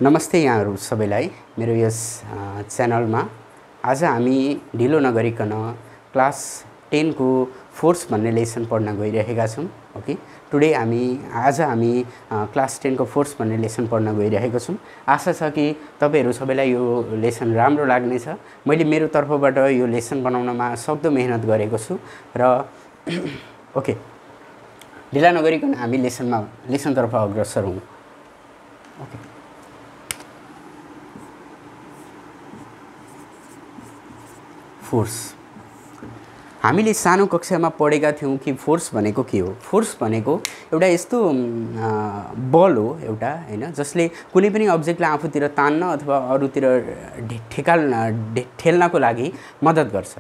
नमस्ते यहाँहरु सबैलाई मेरो यस च्यानलमा आज हामी ढिलो नगरिकन क्लास 10 को फोर्स भन्ने लेसन पढ्न गइरहेका छौं। ओके, टुडे आज हामी क्लास 10 को फोर्स भन्ने लेसन पढ्न गइरहेका छौं। आशा छ कि तपाईहरु सबैलाई यो लेसन राम्रो लाग्नेछ। मैले मेरो तर्फबाट यो लेसन बनाउनमा सक्दो मेहनत गरेको छु र ओके, ढिला नगरिकन हामी लेसनतर्फ अग्रसर हौं। ओके, फोर्स हामीले सानो कक्षामा पढेका थियौं कि फोर्स भनेको के हो। फोर्स भनेको एउटा यस्तो बल हो एउटा, हैन, जसले कुनै पनि अब्जेक्टलाई आफूतिर तान्न अथवा अरूतिर ठेल्नको लागि मद्दत गर्छ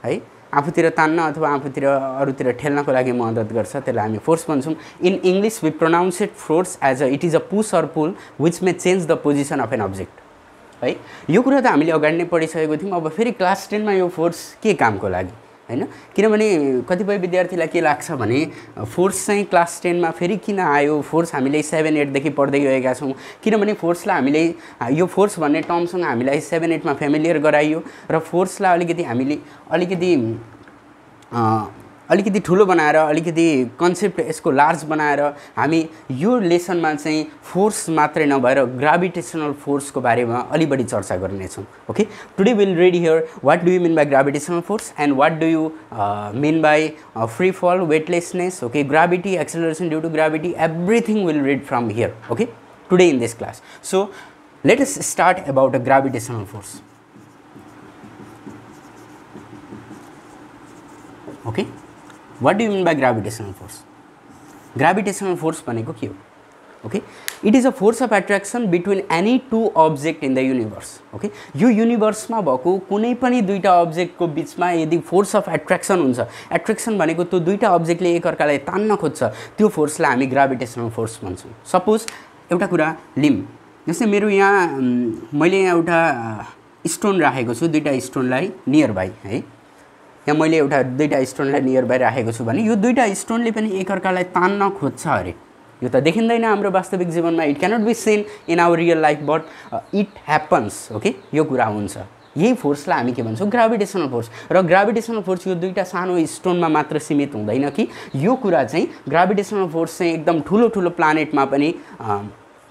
है। आफूतिर तान्न अथवा आफूतिर अरूतिर ठेल्नको लागि मद्दत गर्छ, त्यसलाई हामी फोर्स भन्छौं। In English we pronounce it force as it is a push or pull which may change the position of an object है। यो कुरा त हामीले अगाडि नै पढिसकेको थियौं। अब फेरि क्लास 10 मा यो फोर्स के कामको लागि, हैन? किनभने कतिपय विद्यार्थीलाई के लाग्छ भने फोर्स चाहिँ क्लास 10 मा फेरि किन आयो? फोर्स हामीले 7 8 देखि पढ्दै गएका छौं। किनभने फोर्सलाई हामीले यो फोर्स भन्ने टर्मसँग हामीलाई 7 8 मा फ्यामिलियर गराइयो र फोर्सलाई अलिकति ठुलो बनाएर, अलिकति कन्सेप्ट यसको लार्ज बनाएर हामी यो लेसनमा चाहिँ फोर्स मात्रै नभएर ग्राभिटेशनल फोर्स को बारेमा अलि बढी चर्चा गर्नेछौं। Okay, today will read here what do you mean by gravitational force and what do you mean by free fall, weightlessness, okay, gravity, acceleration due to gravity, everything will read from here, okay, today in this class. So let us start about a gravitational force. Okay, what do you mean by gravitational force? Gravitational force भनेको के हो? Okay, it is a force of attraction between any two object in the universe. Okay, यो universe मा भएको कुनै पनि दुईटा object को बीचमा यदि फोर्स अफ एट्र्याक्सन हुन्छ, एट्र्याक्सन भनेको त्यो दुईटा अब्जेक्टले एकअर्कालाई तान्न खोज्छ, त्यो फोर्सलाई हामी ग्राभिटेशनल फोर्स भन्छौं। सपोज एउटा कुरा लिम, जस्तै मेरो यहाँ मैले यहाँ एउटा स्टोन राखेको छु, दुईटा स्टोनलाई नियर बाइ है। यहाँ मैले एउटा दुईटा स्टोनलाई नियर बाइ राखेको छु भने यो दुईटा स्टोनले पनि एकअर्कालाई तान्न खोज्छ अरे। यो त देखिँदैन हाम्रो वास्तविक जीवनमा, it cannot be seen in our real life, but it happens. Okay, यो कुरा हुन्छ। यही फोर्सलाई हामी के भन्छौं? Gravitational force. र ग्राभिटेशनल फोर्स यो दुईटा सानो स्टोनमा मात्र सीमित हुँदैन कि यो कुरा चाहिँ ग्राभिटेशनल फोर्स चाहिँ एकदम ठुलो ठुलो प्लानेटमा पनि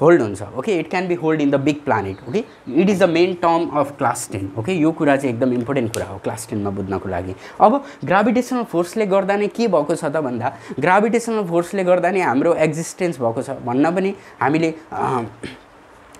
होल्ड हुन्छ। Okay, it can be hold in the big planet. Okay, it is the main term of class 10। Okay, यो कुरा चाहिँ एकदम इम्पोर्टेन्ट कुरा हो क्लास 10 मा बुझ्नको लागि। अब ग्राभिटेशनल फोर्सले गर्दा नै के भएको छ त भन्दा, ग्राभिटेशनल फोर्सले गर्दा नै हाम्रो एक्जिस्टेन्स भएको छ भन्न पनि हामीले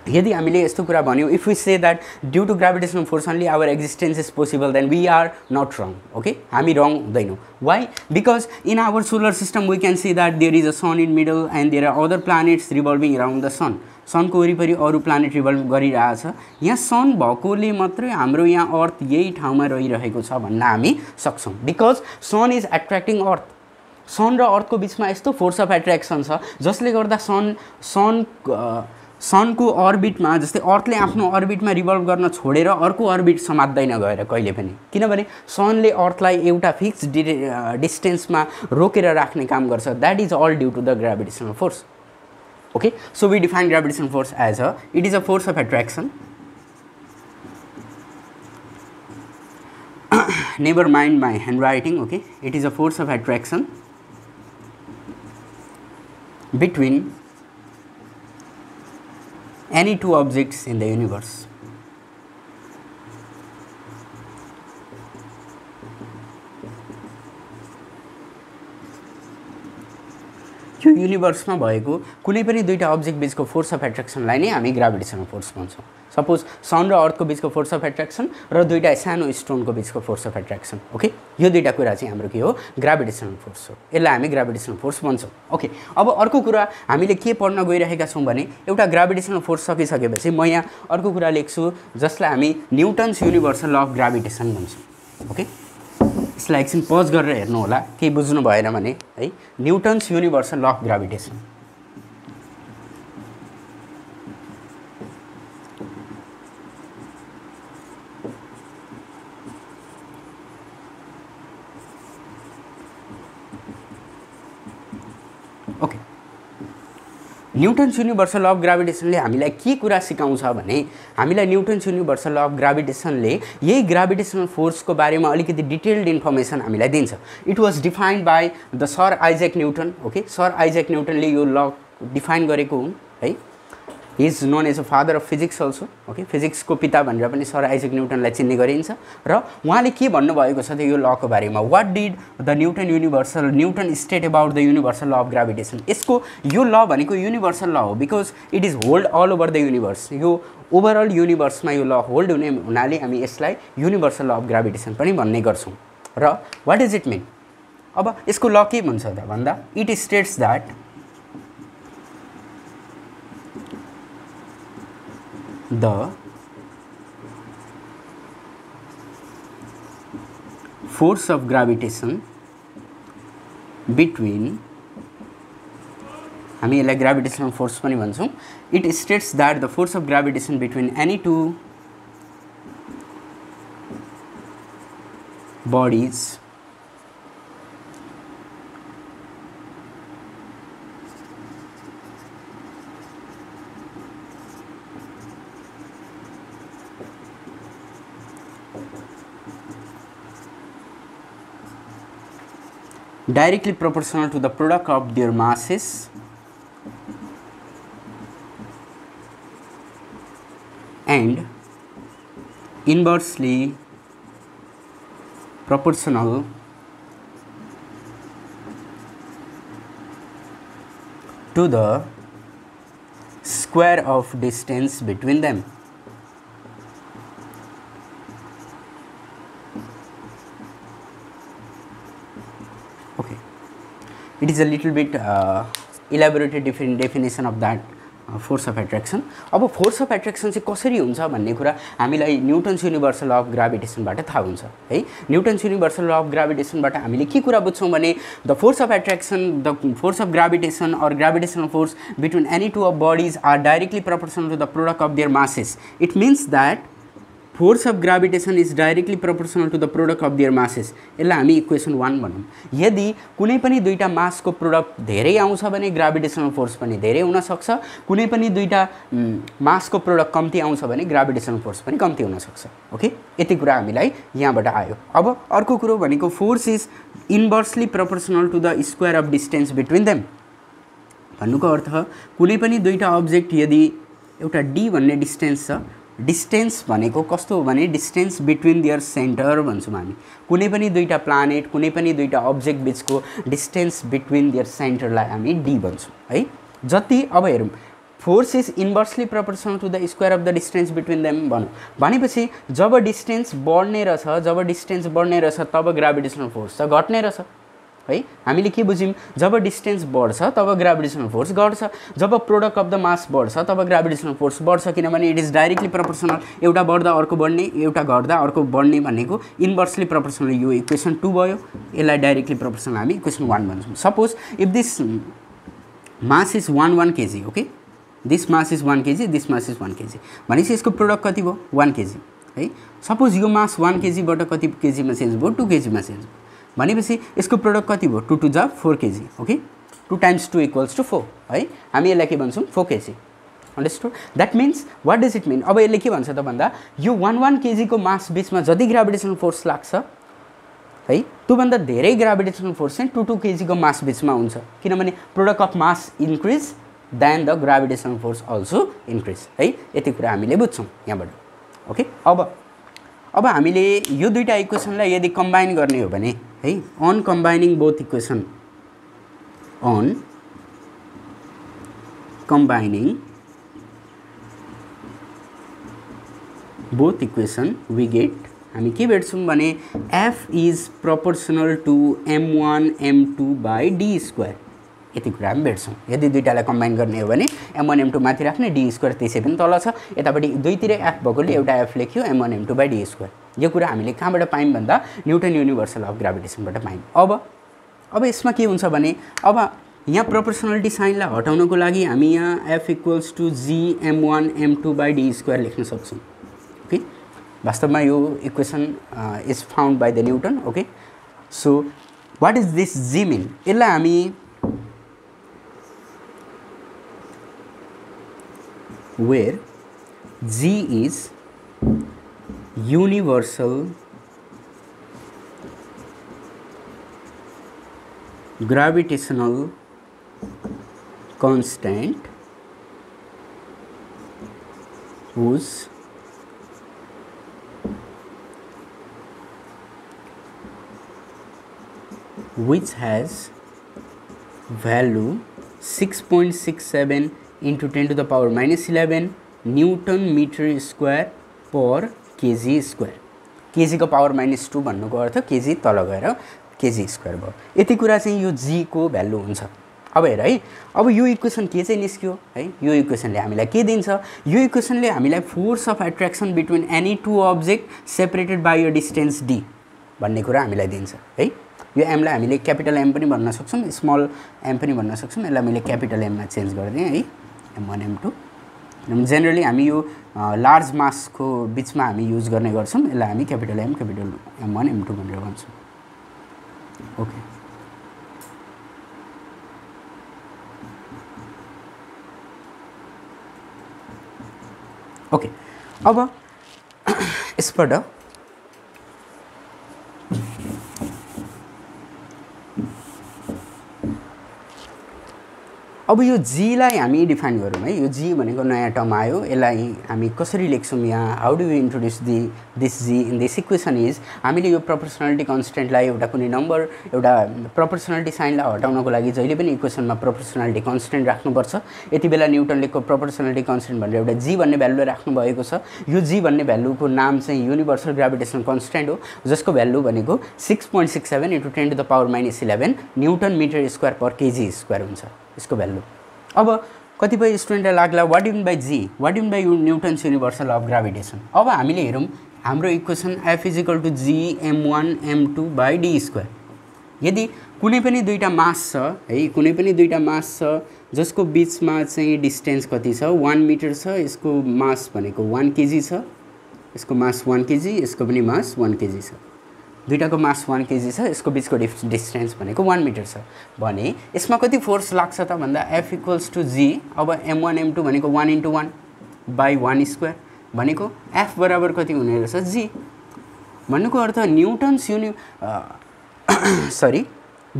यदि हामीले यस्तो कुरा भन्यौ, if we say that due to gravitational force only our existence is possible, then we are not wrong. Okay, हामी रङ हुँदैनौँ। Why? Because in our solar system we can see that there is a sun in middle and there are other planets revolving around the sun. सनको वरिपरि अरू planet revolve गरिरहेछ। यहाँ सन भएकोले मात्रै हाम्रो यहाँ अर्थ यही ठाउँमा रहिरहेको छ भन्न हामी सक्छौँ। बिकज सन इज एट्र्याक्टिङ अर्थ। सन र अर्थको बिचमा यस्तो फोर्स अफ एट्र्याक्सन छ जसले गर्दा सनको अर्बिटमा, जस्तै अर्थले आफ्नो अर्बिटमा रिभल्भ गर्न छोडेर अर्को अर्बिट समात्दैन गएर कहिले पनि, किनभने सनले अर्थलाई एउटा फिक्स डिस्टेन्समा रोकेर राख्ने काम गर्छ। That is all due to the gravitational force. Okay, so we define gravitational force as it is a force of attraction, never mind my handwriting. Okay, it is a force of attraction between any two objects in the universe. यो युनिभर्समा भएको कुनै पनि दुईटा object बीचको force of एट्र्याक्सनलाई नै हामी gravitational force भन्छौँ। Suppose सन र अर्थको बीचको फोर्स अफ एट्र्याक्सन र दुईटा सानो स्टोनको बीचको फोर्स अफ एट्र्याक्सन। ओके, यो दुईटा कुरा चाहिँ हाम्रो के हो? ग्राभिटेशनल फोर्स हो। यसलाई हामी ग्राभिटेशनल फोर्स भन्छौँ। ओके, अब अर्को कुरा हामीले के पढ्न गइरहेका छौँ भने, एउटा ग्राभिटेशनल फोर्स सकिसकेपछि म यहाँ अर्को कुरा लेख्छु जसलाई हामी Newton's universal law of gravitation भन्छौँ। ओके, यसलाई एकछिन पज गरेर हेर्नु होला, केही बुझ्नु भएन भने है। Newton's universal law of gravitation. Newton's universal law of ग्राभिटेसनले हामीलाई के कुरा सिकाउँछ भने हामीलाई न्युटन्स युनिभर्सल लभ अफ ग्राभिटेसनले यही ग्राभिटेसनल फोर्सको बारेमा अलिकति डिटेल्ड इन्फर्मेसन हामीलाई दिन्छ। It was defined by the sir Isaac Newton. Okay, sir Isaac न्युटनले यो ल डिफाइन गरेको हुन् है। He is known as a father of physics also. Okay, फिजिक्सको पिता भनेर पनि सर आइजक न्युटनलाई चिन्ने गरिन्छ र उहाँले के भन्नुभएको छ त यो लको बारेमा, what did the Newton state about the universal law of gravitation. यसको यो ल भनेको युनिभर्सल ल हो because it is hold all over the universe. यो ओभरअल युनिभर्समा यो ल होल्ड हुने हुनाले हामी यसलाई युनिभर्सल ल अफ ग्राभिटेसन पनि भन्ने गर्छौँ। र वाट इज इट मिन, अब यसको ल के भन्छ त भन्दा it states that the force of gravitation between, हामी यसलाई ग्राभिटेसनल फोर्स पनि भन्छौँ, it states that the force of gravitation between any two bodies directly proportional to the product of their masses and inversely proportional to the square of distance between them. Okay, it is a little bit elaborated definition of that force of attraction. अब force of attraction चाहिँ कसरी हुन्छ भन्ने कुरा हामीलाई Newton's universal law of ग्राभिटेसनबाट थाहा हुन्छ है। न्युटन्स युनिभर्सल ल अफ ग्राभिटेसनबाट हामीले के कुरा बुझ्छौँ भने the force of attraction, the force of gravitation or gravitational force between any two of bodies are directly proportional to the product of their masses. It means that force of gravitation is directly proportional to the product of their masses. यसलाई हामी equation 1 भनौँ। यदि कुनै पनि दुईटा मासको product धेरै आउँछ भने ग्राभिटेसनल फोर्स पनि धेरै हुनसक्छ, कुनै पनि दुईटा मासको प्रोडक्ट कम्ती आउँछ भने ग्राभिटेसनल फोर्स पनि कम्ती हुनसक्छ। ओके, यति कुरा हामीलाई यहाँबाट आयो। अब अर्को कुरो भनेको force is inversely proportional to the square of distance between them. भन्नुको अर्थ कुनै पनि दुईटा अब्जेक्ट यदि एउटा डी भन्ने डिस्टेन्स छ, डिस्टेन्स भनेको कस्तो हो भने डिस्टेन्स बिट्विन देयर सेन्टर भन्छौँ हामी। कुनै पनि दुईटा प्लानेट, कुनै पनि दुईटा अब्जेक्ट बिचको डिस्टेन्स बिट्विन देयर सेन्टरलाई हामी डी भन्छौँ है। जति अब हेरौँ, force is inversely proportional to the square of the distance between them भनौँ भनेपछि जब डिस्टेन्स बढ्ने रहेछ तब ग्राभिटेसनल फोर्स त घट्ने रहेछ है। हामीले के बुझ्यौँ, जब डिस्टेन्स बढ्छ तब ग्राभिटेसनल फोर्स घट्छ, जब प्रोडक्ट अफ द मास बढ्छ तब ग्राभिटेसनल फोर्स बढ्छ, किनभने इट इज डाइरेक्टली प्रोपोर्सनल। एउटा बढ्दा अर्को बढ्ने, एउटा घट्दा अर्को बढ्ने भनेको इन्भर्सली प्रोपोर्सनल। यो इक्वेसन 2 भयो, यसलाई डाइरेक्टली प्रोपोर्सनल हामी इक्वेसन 1 भन्छौँ। Suppose if this mass is 1 kg, okay, this mass is 1 kg, this mass is 1 kg भनेपछि यसको प्रोडक्ट कति भयो 1 kg है। सपोज यो मास 1 kg बाट कति केजीमा चेन्ज भयो 2 kg मा चेन्ज भयो भनेपछि यसको प्रोडक्ट कति भयो 2 × 2 = 4 kg। ओके, 2 × 2 = 4 है। हामी यसलाई के भन्छौँ 4 kg। Understood? That means what does it mean, अब यसले के भन्छ त भन्दा यो 1 kg को मास बिचमा जति ग्राभिटेसनल फोर्स लाग्छ है त्योभन्दा धेरै ग्राभिटेसनल फोर्स चाहिँ 2 kg को मास बिचमा हुन्छ, किनभने product of mass increase then the gravitational force also increase है। यति कुरा हामीले बुझ्छौँ यहाँबाट। ओके, अब हामीले यो दुईटा इक्वेसनलाई यदि कम्बाइन गर्ने हो भने है, on combining both equation, on combining both equation we get, हामी के भेट्छौँ भने F is proportional to m1 m2 by D square. यति कुरा हामी भेट्छौँ। यदि दुईटालाई कम्बाइन गर्ने हो भने m1 m2 माथि राख्ने, डी स्क्वायर त्यसै पनि तल छ, यतापट्टि दुईतिर एफ भएकोले एउटा एफ लेख्यो m1 m2 by D square. यो कुरा हामीले कहाँबाट पायौँ भन्दा न्युटन युनिभर्सल अफ ग्राभिटेसनबाट पायौँ। अब यसमा के हुन्छ भने अब यहाँ प्रोपोर्सनलिटी साइनलाई हटाउनको लागि हामी यहाँ F equals to G m1 m2 by D square लेख्न सक्छौँ। ओके, वास्तवमा यो equation is found by the Newton. Okay, so what is this G mean, यसलाई हामी where G is universal gravitational constant which has value 6.67 into 10 to the power minus 11 Newton meter square per kg square. kg को power minus 2 भन्नुको अर्थ kg तल गएर kg square भयो. यति कुरा चाहिँ यो g को भ्यालु हुन्छ. अब हेर है, अब यो इक्वेसन के चाहिँ निस्क्यो है, यो इक्वेसनले हामीलाई के दिन्छ, यो इक्वेसनले हामीलाई force of attraction between any two object separated by a distance d भन्ने कुरा हामीलाई दिन्छ है. यो m लाई हामीले क्यापिटल m पनि भन्न सक्छौं, स्मल m पनि भन्न सक्छौं. यसलाई मैले क्यापिटल m मा चेन्ज गर्दिए है, m1 m2. जेनरली हामी यो लार्ज मास को बीचमा हामी युज गर्ने गर्छौं. यसलाई हामी capital m capital m1 m2 भनेर भन्छौं. Okay, okay. अब यसबाट अब यो g लाई हामी डिफाइन गरौँ है. यो g भनेको नयाँ टर्म आयो, यसलाई हामी कसरी लेख्छौं यहाँ, how do we introduce this g in this equation is, हामीले यो प्रोपोर्सनालिटी कन्स्टेन्टलाई एउटा कुनै नम्बर, एउटा प्रोपोर्सनालिटी साइनलाई हटाउनको लागि जहिले पनि इक्वेसनमा प्रोपोर्सनालिटी कन्स्टेन्ट राख्नुपर्छ. यति बेला न्युटनले प्रोपोर्सनालिटी कन्स्टेन्ट भनेर एउटा g भन्ने भ्यालु राख्नु भएको छ. यो g भन्ने भ्यालुको नाम चाहिँ युनिभर्सल ग्राभिटेसन कन्स्टेन्ट हो, जसको भ्यालु भनेको 6.67 into 10 to the power minus 11 newton metre square per kg square हुन्छ यसको भ्यालु. अब कतिपय स्टुडेन्टलाई लाग्ला what do mean by g, what do mean by Newton's universal of gravitation. अब हामीले हेरौँ हाम्रो equation f = g m1 m2 by d square. यदि कुनै पनि दुईटा मास छ है, कुनै पनि दुईटा मास छ जसको बीचमा चाहिँ डिस्टेन्स कति छ, 1 मिटर छ, यसको मास भनेको 1 केजी छ, यसको मास 1 केजी, यसको पनि मास 1 केजी छ. दुईटाको मास 1 केजी छ, यसको बीचको डिस्टेन्स भनेको 1 मिटर छ भने यसमा कति फोर्स लाग्छ त भन्दा F = g. अब m1 m2 भनेको 1 × 1 by 1 स्क्वायर भनेको F बराबर कति हुने रहेछ, g. भन्नुको अर्थ न्युटन्स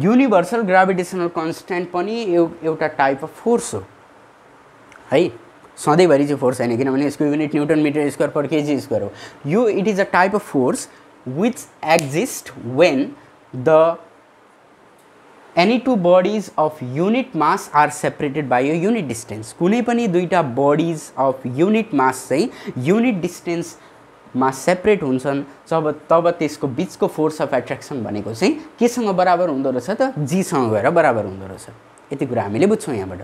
युनिभर्सल ग्राभिटेसनल कन्स्टेन्ट पनि एउटा टाइप अफ फोर्स हो है, सधैँभरि चाहिँ फोर्स हैन, किनभने यसको unit newton metre square per kg square हो. यो it is a type of force which exist when any two bodies of unit mass are separated by a unit distance. कुनै पनि दुईटा bodies of unit mass चाहिँ unit distance मा separate हुन्छन् तब त्यसको बीचको फोर्स अफ एट्र्याक्सन भनेको चाहिँ केसँग बराबर हुँदो रहेछ त, g सँग गएर बराबर हुँदो रहेछ. यति कुरा हामीले बुझ्छौं यहाँबाट.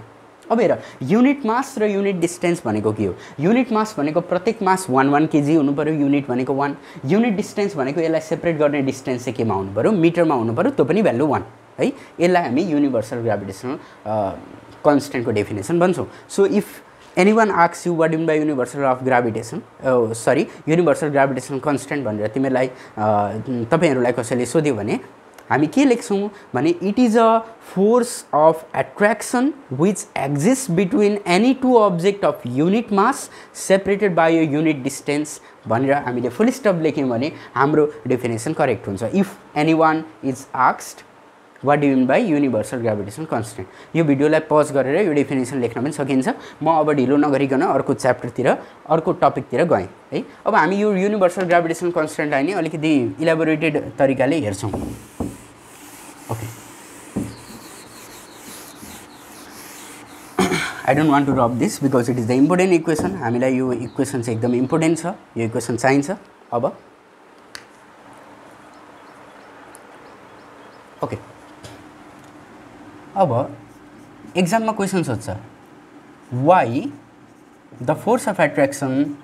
अब हेर, युनिट मास र युनिट डिस्टेन्स भनेको के हो. युनिट मास भनेको प्रत्येक मास 1 केजी हुनु पर्यो, युनिट भनेको 1. युनिट डिस्टेन्स भनेको यसलाई सेपरेट गर्ने डिस्टेन्स चाहिँ केमा हुनु पर्यो, मिटरमा हुनु पर्यो, त्यो पनि भ्यालु 1 है. यसलाई हामी युनिभर्सल ग्राभिटेसनल कन्स्टेन्टको डेफिनेसन भन्छौं. So if anyone asks you what do mean by universal of gravitation, universal gravitational constant भनेर तिमीलाई तपाईहरुलाई कसैले सोध्यो भने हामी के लेख्छौं भने it is a force of attraction which exist between any two object of unit mass separated by a unit distance भनेर हामीले फुल स्टप लेख्यौं भने हाम्रो डेफिनेसन करेक्ट हुन्छ. If anyone is asked what do you mean by universal gravitation constant, यो भिडियोलाई pause गरेर यो डेफिनेसन लेख्न पनि सकिन्छ. म अब ढिलो नगरिकन अर्को च्याप्टरतिर, अर्को टपिकतिर गएँ है. अब हामी यो युनिभर्सल ग्राभिटेसन कन्स्टेन्टलाई नै अलिकति इलाबोरेटेड तरिकाले हेर्छौं. Okay, I don't want to drop this because it is the important equation. हामीलाई यो इक्वेसन चाहिँ एकदम इम्पोर्टेन्ट छ, यो इक्वेसन चाहिन्छ. अब ओके, अब एक्जाममा क्वेसन सोध्छ why the force of attraction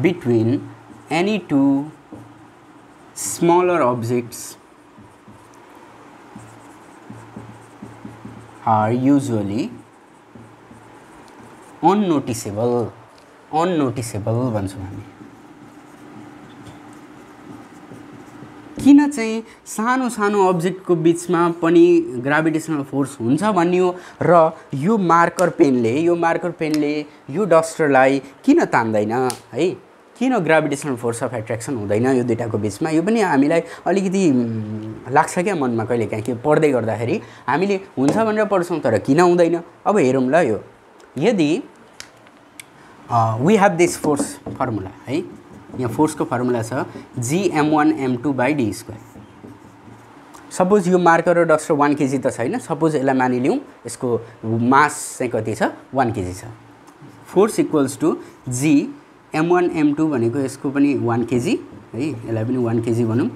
between any two smaller objects are usually unnoticeable भन्छौं हामी. किन चाहिँ सानो सानो अब्जेक्टको बिचमा पनि ग्राभिटेसनल फोर्स हुन्छ भन्यो र यो मार्कर पेनले यो डस्टरलाई किन तान्दैन है, किन ग्राभिटेसनल फोर्स अफ एट्र्याक्सन हुँदैन यो दुईटाको बिचमा, यो पनि हामीलाई अलिकति लाग्छ क्या मनमा कहिलेकाहीँ कि पढ्दै गर्दाखेरि हामीले हुन्छ भनेर पढ्छौँ तर किन हुँदैन। अब हेरौँ ल, यो यदि we have this force formula है, यहाँ फोर्सको फर्मुला छ Gm1m2/d²। सपोज यो मार्कर र डस्टर 1 kg त छैन, सपोज यसलाई मानिलिउँ यसको मास चाहिँ कति छ 1 kg छ। फोर्स इक्वल्स टु Gm1m2 भनेको यसको पनि 1 kg है, यसलाई पनि 1 kg भनौँ,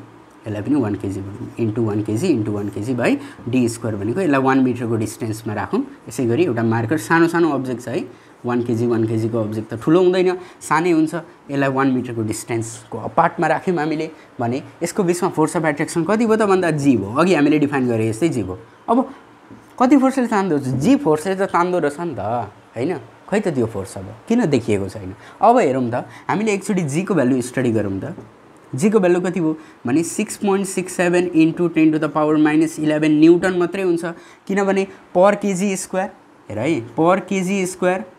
यसलाई पनि 1 kg भनौँ, इन्टु 1 kg/d² भनेको यसलाई 1 मिटरको डिस्टेन्समा राखौँ। यसै गरी एउटा मार्कर सानो सानो अब्जेक्ट छ है, 1 kg को अब्जेक्ट त ठुलो हुँदैन, सानै हुन्छ, यसलाई 1 मिटरको डिस्टेन्सको अपार्टमा राख्यौँ हामीले भने यसको बिचमा फोर्स अफ एट्र्याक्सन कति भयो त भन्दा जी भयो। अघि हामीले डिफाइन गरे जस्तै जी भयो। अब कति फोर्सले तान्दो रहेछ, जी फोर्सले त तान्दो रहेछ नि त होइन, खै त त्यो फोर्स अब किन देखिएको छैन। अब हेरौँ त हामीले एकचोटि जीको भ्यालु स्टडी गरौँ त। जीको भ्यालु कति भयो भने 6.67 × 10⁻11 न्युटन मात्रै हुन्छ, किनभने पर केजी स्क्वायर, हेर है पर केजी स्क्वायर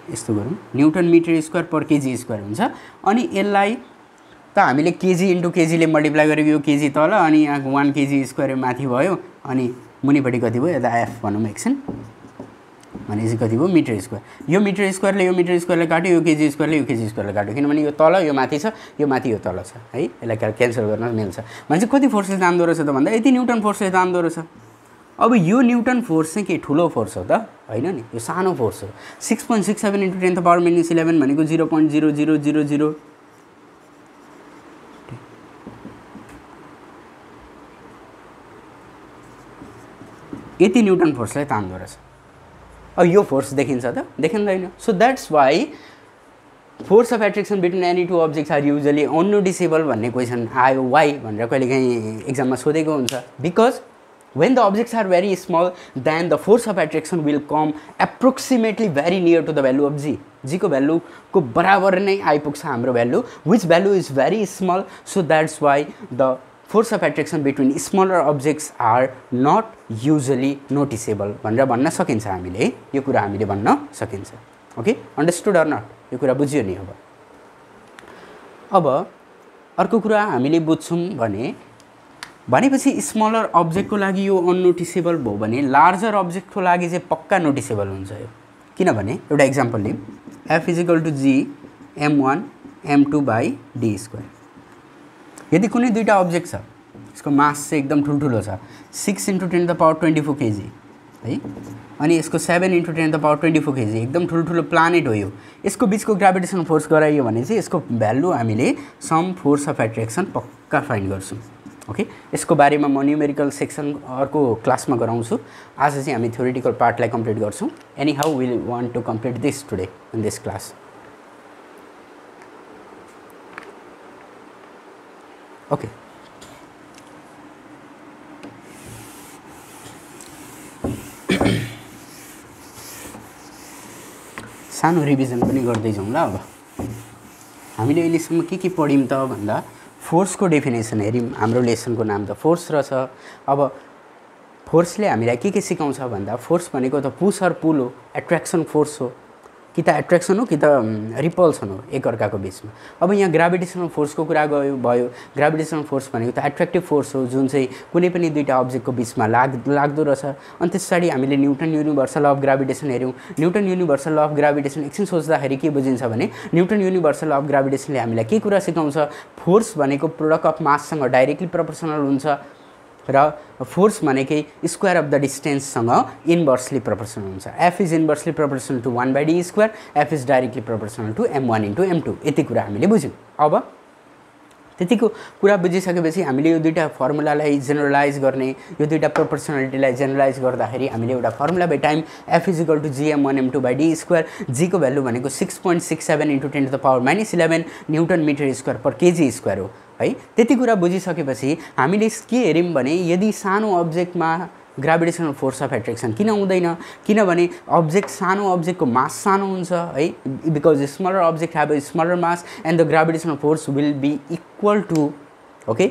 यस्तो गरौँ, newton metre square per kg square हुन्छ। अनि यसलाई त हामीले केजी इन्टु केजीले मल्टिप्लाई गरेको, यो केजी तल अनि यहाँ 1 kg² माथि भयो, अनि मुनिपट्टि कति भयो यता एफ भनौँ एकछिन, भनेपछि कति भयो मिटर स्क्वायर। यो मिटर स्क्वायरले यो मिटर स्क्वायरलाई काट्यो, यो केजी स्क्वायरले यो केजी स्क्वायरलाई काट्यो, किनभने यो तल यो माथि छ, यो माथि यो तल छ है, यसलाई क्यान्सल गर्न मिल्छ। भनेपछि कति फोर्सले तान्दो रहेछ त भन्दा यति न्युटन फोर्सले तान्दो रहेछ। अब यो न्युटन फोर्स चाहिँ के ठुलो फोर्स हो त होइन नि, यो सानो फोर्स हो। 6.67 × 10⁻11 भनेको 0.0000 यति न्युटन फोर्सलाई तान्दो रहेछ। अब यो फोर्स देखिन्छ त देखिँदैन। So that's why force of attraction between any two objects are usually unnoticeable भन्ने क्वेसन आयो वाइ भनेर कहिलेकाहीँ एक्जाममा सोधेको हुन्छ। Because when the objects are very small then the force of attraction will come approximately very near to the value of g. g को value को बराबर नै आइपुग्छ हाम्रो value, which value is very small. So that's why the force of attraction between smaller objects are not usually noticeable भनेर भन्न सकिन्छ हामीले, यो कुरा हामीले भन्न सकिन्छ। ओके, अन्डरस्टुड अर नट, यो कुरा बुझ्यो नि। अब अर्को कुरा हामीले बुझ्छौँ भनेपछि स्मलर अब्जेक्टको लागि यो अननोटिसेबल भयो भने लार्जर अब्जेक्टको लागि चाहिँ पक्का नोटिसेबल हुन्छ यो। किनभने एउटा इक्जाम्पल लिउँ, f = Gm1m2/d²। यदि कुनै दुईटा अब्जेक्ट छ यसको मास चाहिँ एकदम ठुल्ठुलो छ, 6 × 10⁻24 kg है, अनि यसको 7 × 10⁻24 kg एकदम ठुल्ठुलो प्लानेट हो यो, यसको बिचको ग्राभिटेसनल फोर्स गराइयो भने चाहिँ यसको भ्यालु हामीले सम फोर्स अफ एट्र्याक्सन पक्का फाइन्ड गर्छौँ। ओके, यसको बारेमा म न्युमेरिकल सेक्सन अर्को क्लासमा गराउँछु। आज चाहिँ हामी थ्योरिटिकल पार्टलाई कम्प्लिट गर्छौँ। Anyhow will want to complete this today in this class. Okay, सानो रिभिजन पनि गर्दै जाउँ ल। अब हामीले अहिलेसम्म के पढ्यौँ त भन्दा फोर्सको डेफिनेसन हेऱ्यौँ, हाम्रो लेसनको नाम त फोर्स रहेछ। अब फोर्सले हामीलाई के सिकाउँछ भन्दा फोर्स भनेको त पुस अर पुल हो, एट्र्याक्सन फोर्स हो, कि त एट्र्याक्सन हो कि त रिपल्सन हो एकअर्काको बिचमा। अब यहाँ ग्राभिटेसनल फोर्सको कुरा भयो, ग्राभिटेसनल फोर्स भनेको त एट्र्याक्टिभ फोर्स हो जुन चाहिँ कुनै पनि दुईटा अब्जेक्टको बिचमा लाग्दो रहेछ। अनि त्यस पछाडि हामीले न्युटन युनिभर्सल अफ ग्राभिटेसन हेऱ्यौँ। न्युटन युनिभर्सल अफ ग्राभिटेसन एकछिन सोच्दाखेरि के बुझिन्छ भने न्युटन युनिभर्सल अफ ग्राभिटेसनले हामीलाई के कुरा सिकाउँछ, फोर्स भनेको प्रोडक्ट अफ माससँग डाइरेक्टली प्रोपोर्सनल हुन्छ र फोर्स भनेकै स्क्वायर अफ द डिस्टेन्ससँग इन्भर्सली प्रोपोर्सनल हुन्छ। f is inversely proportional to 1/d², f is directly proportional to m1 × m2। यति कुरा हामीले बुझ्यौँ। अब त्यतिको कुरा बुझिसकेपछि हामीले यो दुईटा फर्मुलालाई जेनरलाइज गर्ने, यो दुईटा प्रोपोर्सनालिटीलाई जेनरलाइज गर्दाखेरि हामीले एउटा formula by time f = Gm1m2/d², g को भ्यालु भनेको 6.67 × 10⁻11 न्युटन मिटर स्क्वायर पर kg² हो है। त्यति कुरा बुझिसकेपछि हामीले के हेऱ्यौँ भने यदि सानो अब्जेक्टमा ग्राभिटेसनल फोर्स अफ एट्र्याक्सन किन हुँदैन किनभने अब्जेक्ट सानो अब्जेक्टको मास सानो हुन्छ है because smaller object have a smaller mass and the gravitational force will be equal to okay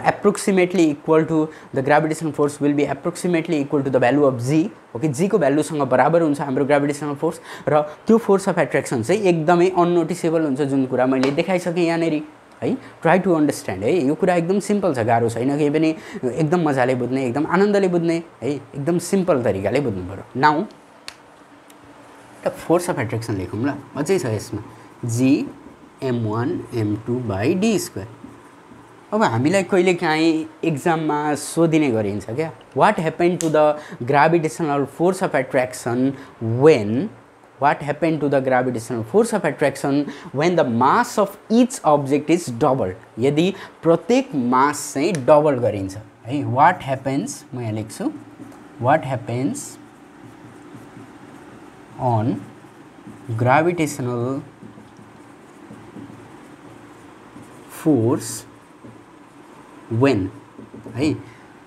approximately equal to the gravitational force will be approximately equal to the value of g okay g को value सँग बराबर हुन्छ हाम्रो gravitational force र त्यो force of attraction चाहिँ एकदमै अननोटिसेबल हुन्छ जुन कुरा मैले देखाइसकेँ यहाँनेरि है ट्राई टु अन्डरस्ट्यान्ड है यो कुरा एकदम सिम्पल छ गाह्रो छैन केही पनि एकदम मजाले बुझ्ने एकदम आनन्दले बुझ्ने है एकदम सिम्पल तरिकाले बुझ्नु पर्यो नाउ त फोर्स अफ एट्र्याक्सन लेखौँ ल अझै छ यसमा g m1 m2 by d square अब हामीलाई कहिले काहीँ एक्जाममा सोधिने गरिन्छ क्या what happen to the gravitational force of attraction when what happened to the gravitational force of attraction when the mass of each object is doubled यदि प्रत्येक मास चाहिँ डबल गरिन्छ है what happens म यहाँ लेख्छु what happens on gravitational force when है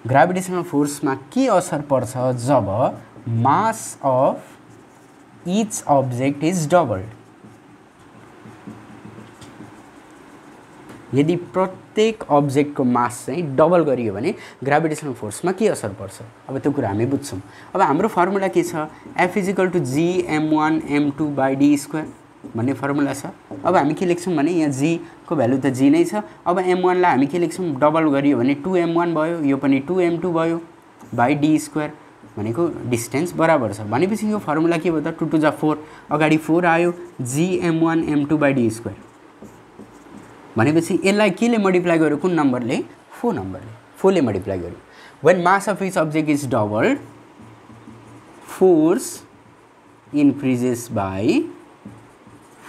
gravitational फोर्समा के असर पर्छ जब mass of each object is doubled यदि प्रत्येक अब्जेक्टको मास चाहिँ डबल गरियो भने ग्राभिटेसनल फोर्समा के असर पर्छ अब त्यो कुरा हामी बुझ्छौँ अब हाम्रो फर्मुला के छ F = g m1 m2 by d square भन्ने फर्मुला छ अब हामी के लेख्छौँ भने यहाँ g को भ्यालु त g नै छ अब m1 लाई हामी के लेख्छौँ डबल गरियो भने 2m1 भयो यो पनि 2m2 भयो by d स्क्वायर भनेको डिस्टेन्स बराबर छ भनेपछि यो फर्मुला के भयो त 2 2 4 अगाडि 4 आयो g m1 m2 by d square भनेपछि यसलाई केले मल्टिप्लाई गर्यो कुन नम्बरले 4 नम्बरले 4 ले मल्टिप्लाई गर्यो when mass of each object is doubled force increases by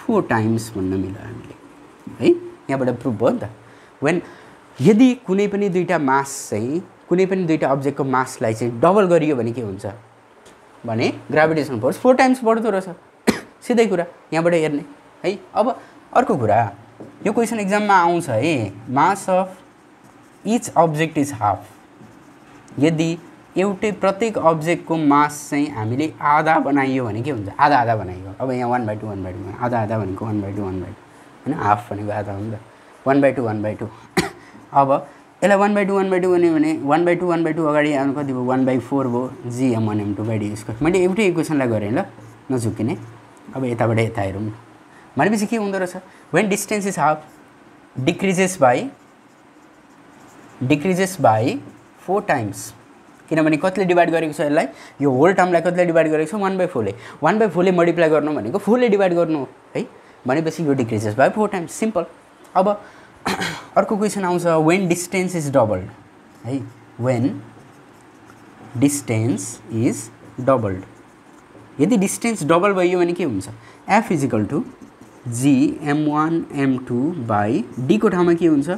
4 times भन्न मिल्यो हामीले है यहाँबाट प्रुफ भयो नि त when यदि कुनै पनि दुईटा मास चाहिँ कुनै पनि दुईटा अब्जेक्टको मासलाई चाहिँ डबल गरियो भने के हुन्छ भने ग्राभिटेसनल फोर्स 4 टाइम्स बढ्दो रहेछ सिधै कुरा यहाँबाट हेर्ने है अब अर्को कुरा यो क्वेशन एक्जाममा आउँछ है मास of each object is half यदि एउटै प्रत्येक अब्जेक्टको मास चाहिँ हामीले आधा बनाइयो भने के हुन्छ आधा आधा बनाइयो अब यहाँ 1/2 1/2 आधा आधा भनेको 1/2 1/2 हैन हाफ भनेको आधा हो नि त 1/2 1/2 अब यसलाई 1/2 1/2 भने 1/2 1/2 अगाडि आउनु कति भयो 1/4 भयो g m1 m2 by d square मैले एउटै इक्वेसनलाई गरेँ ल नझुक्किने अब यताबाट यता हेरौँ भनेपछि के हुँदो रहेछ when distance is half decreases by 4 times किनभने कतिले डिभाइड गरेको छ यसलाई यो होल टर्मलाई कतिले डिभाइड गरेको छ 1/4 ले 1/4 ले मल्टिप्लाई गर्नु भनेको 4 ले डिभाइड गर्नु हो है भनेपछि यो डिक्रिजेस बाइ 4 टाइम्स सिम्पल अब अर्को क्वेशन आउँछ when distance is doubled है when distance is doubled यदि डिस्टेन्स डबल भयो भने के हुन्छ F = g m1 m2 by d को ठाउँमा के हुन्छ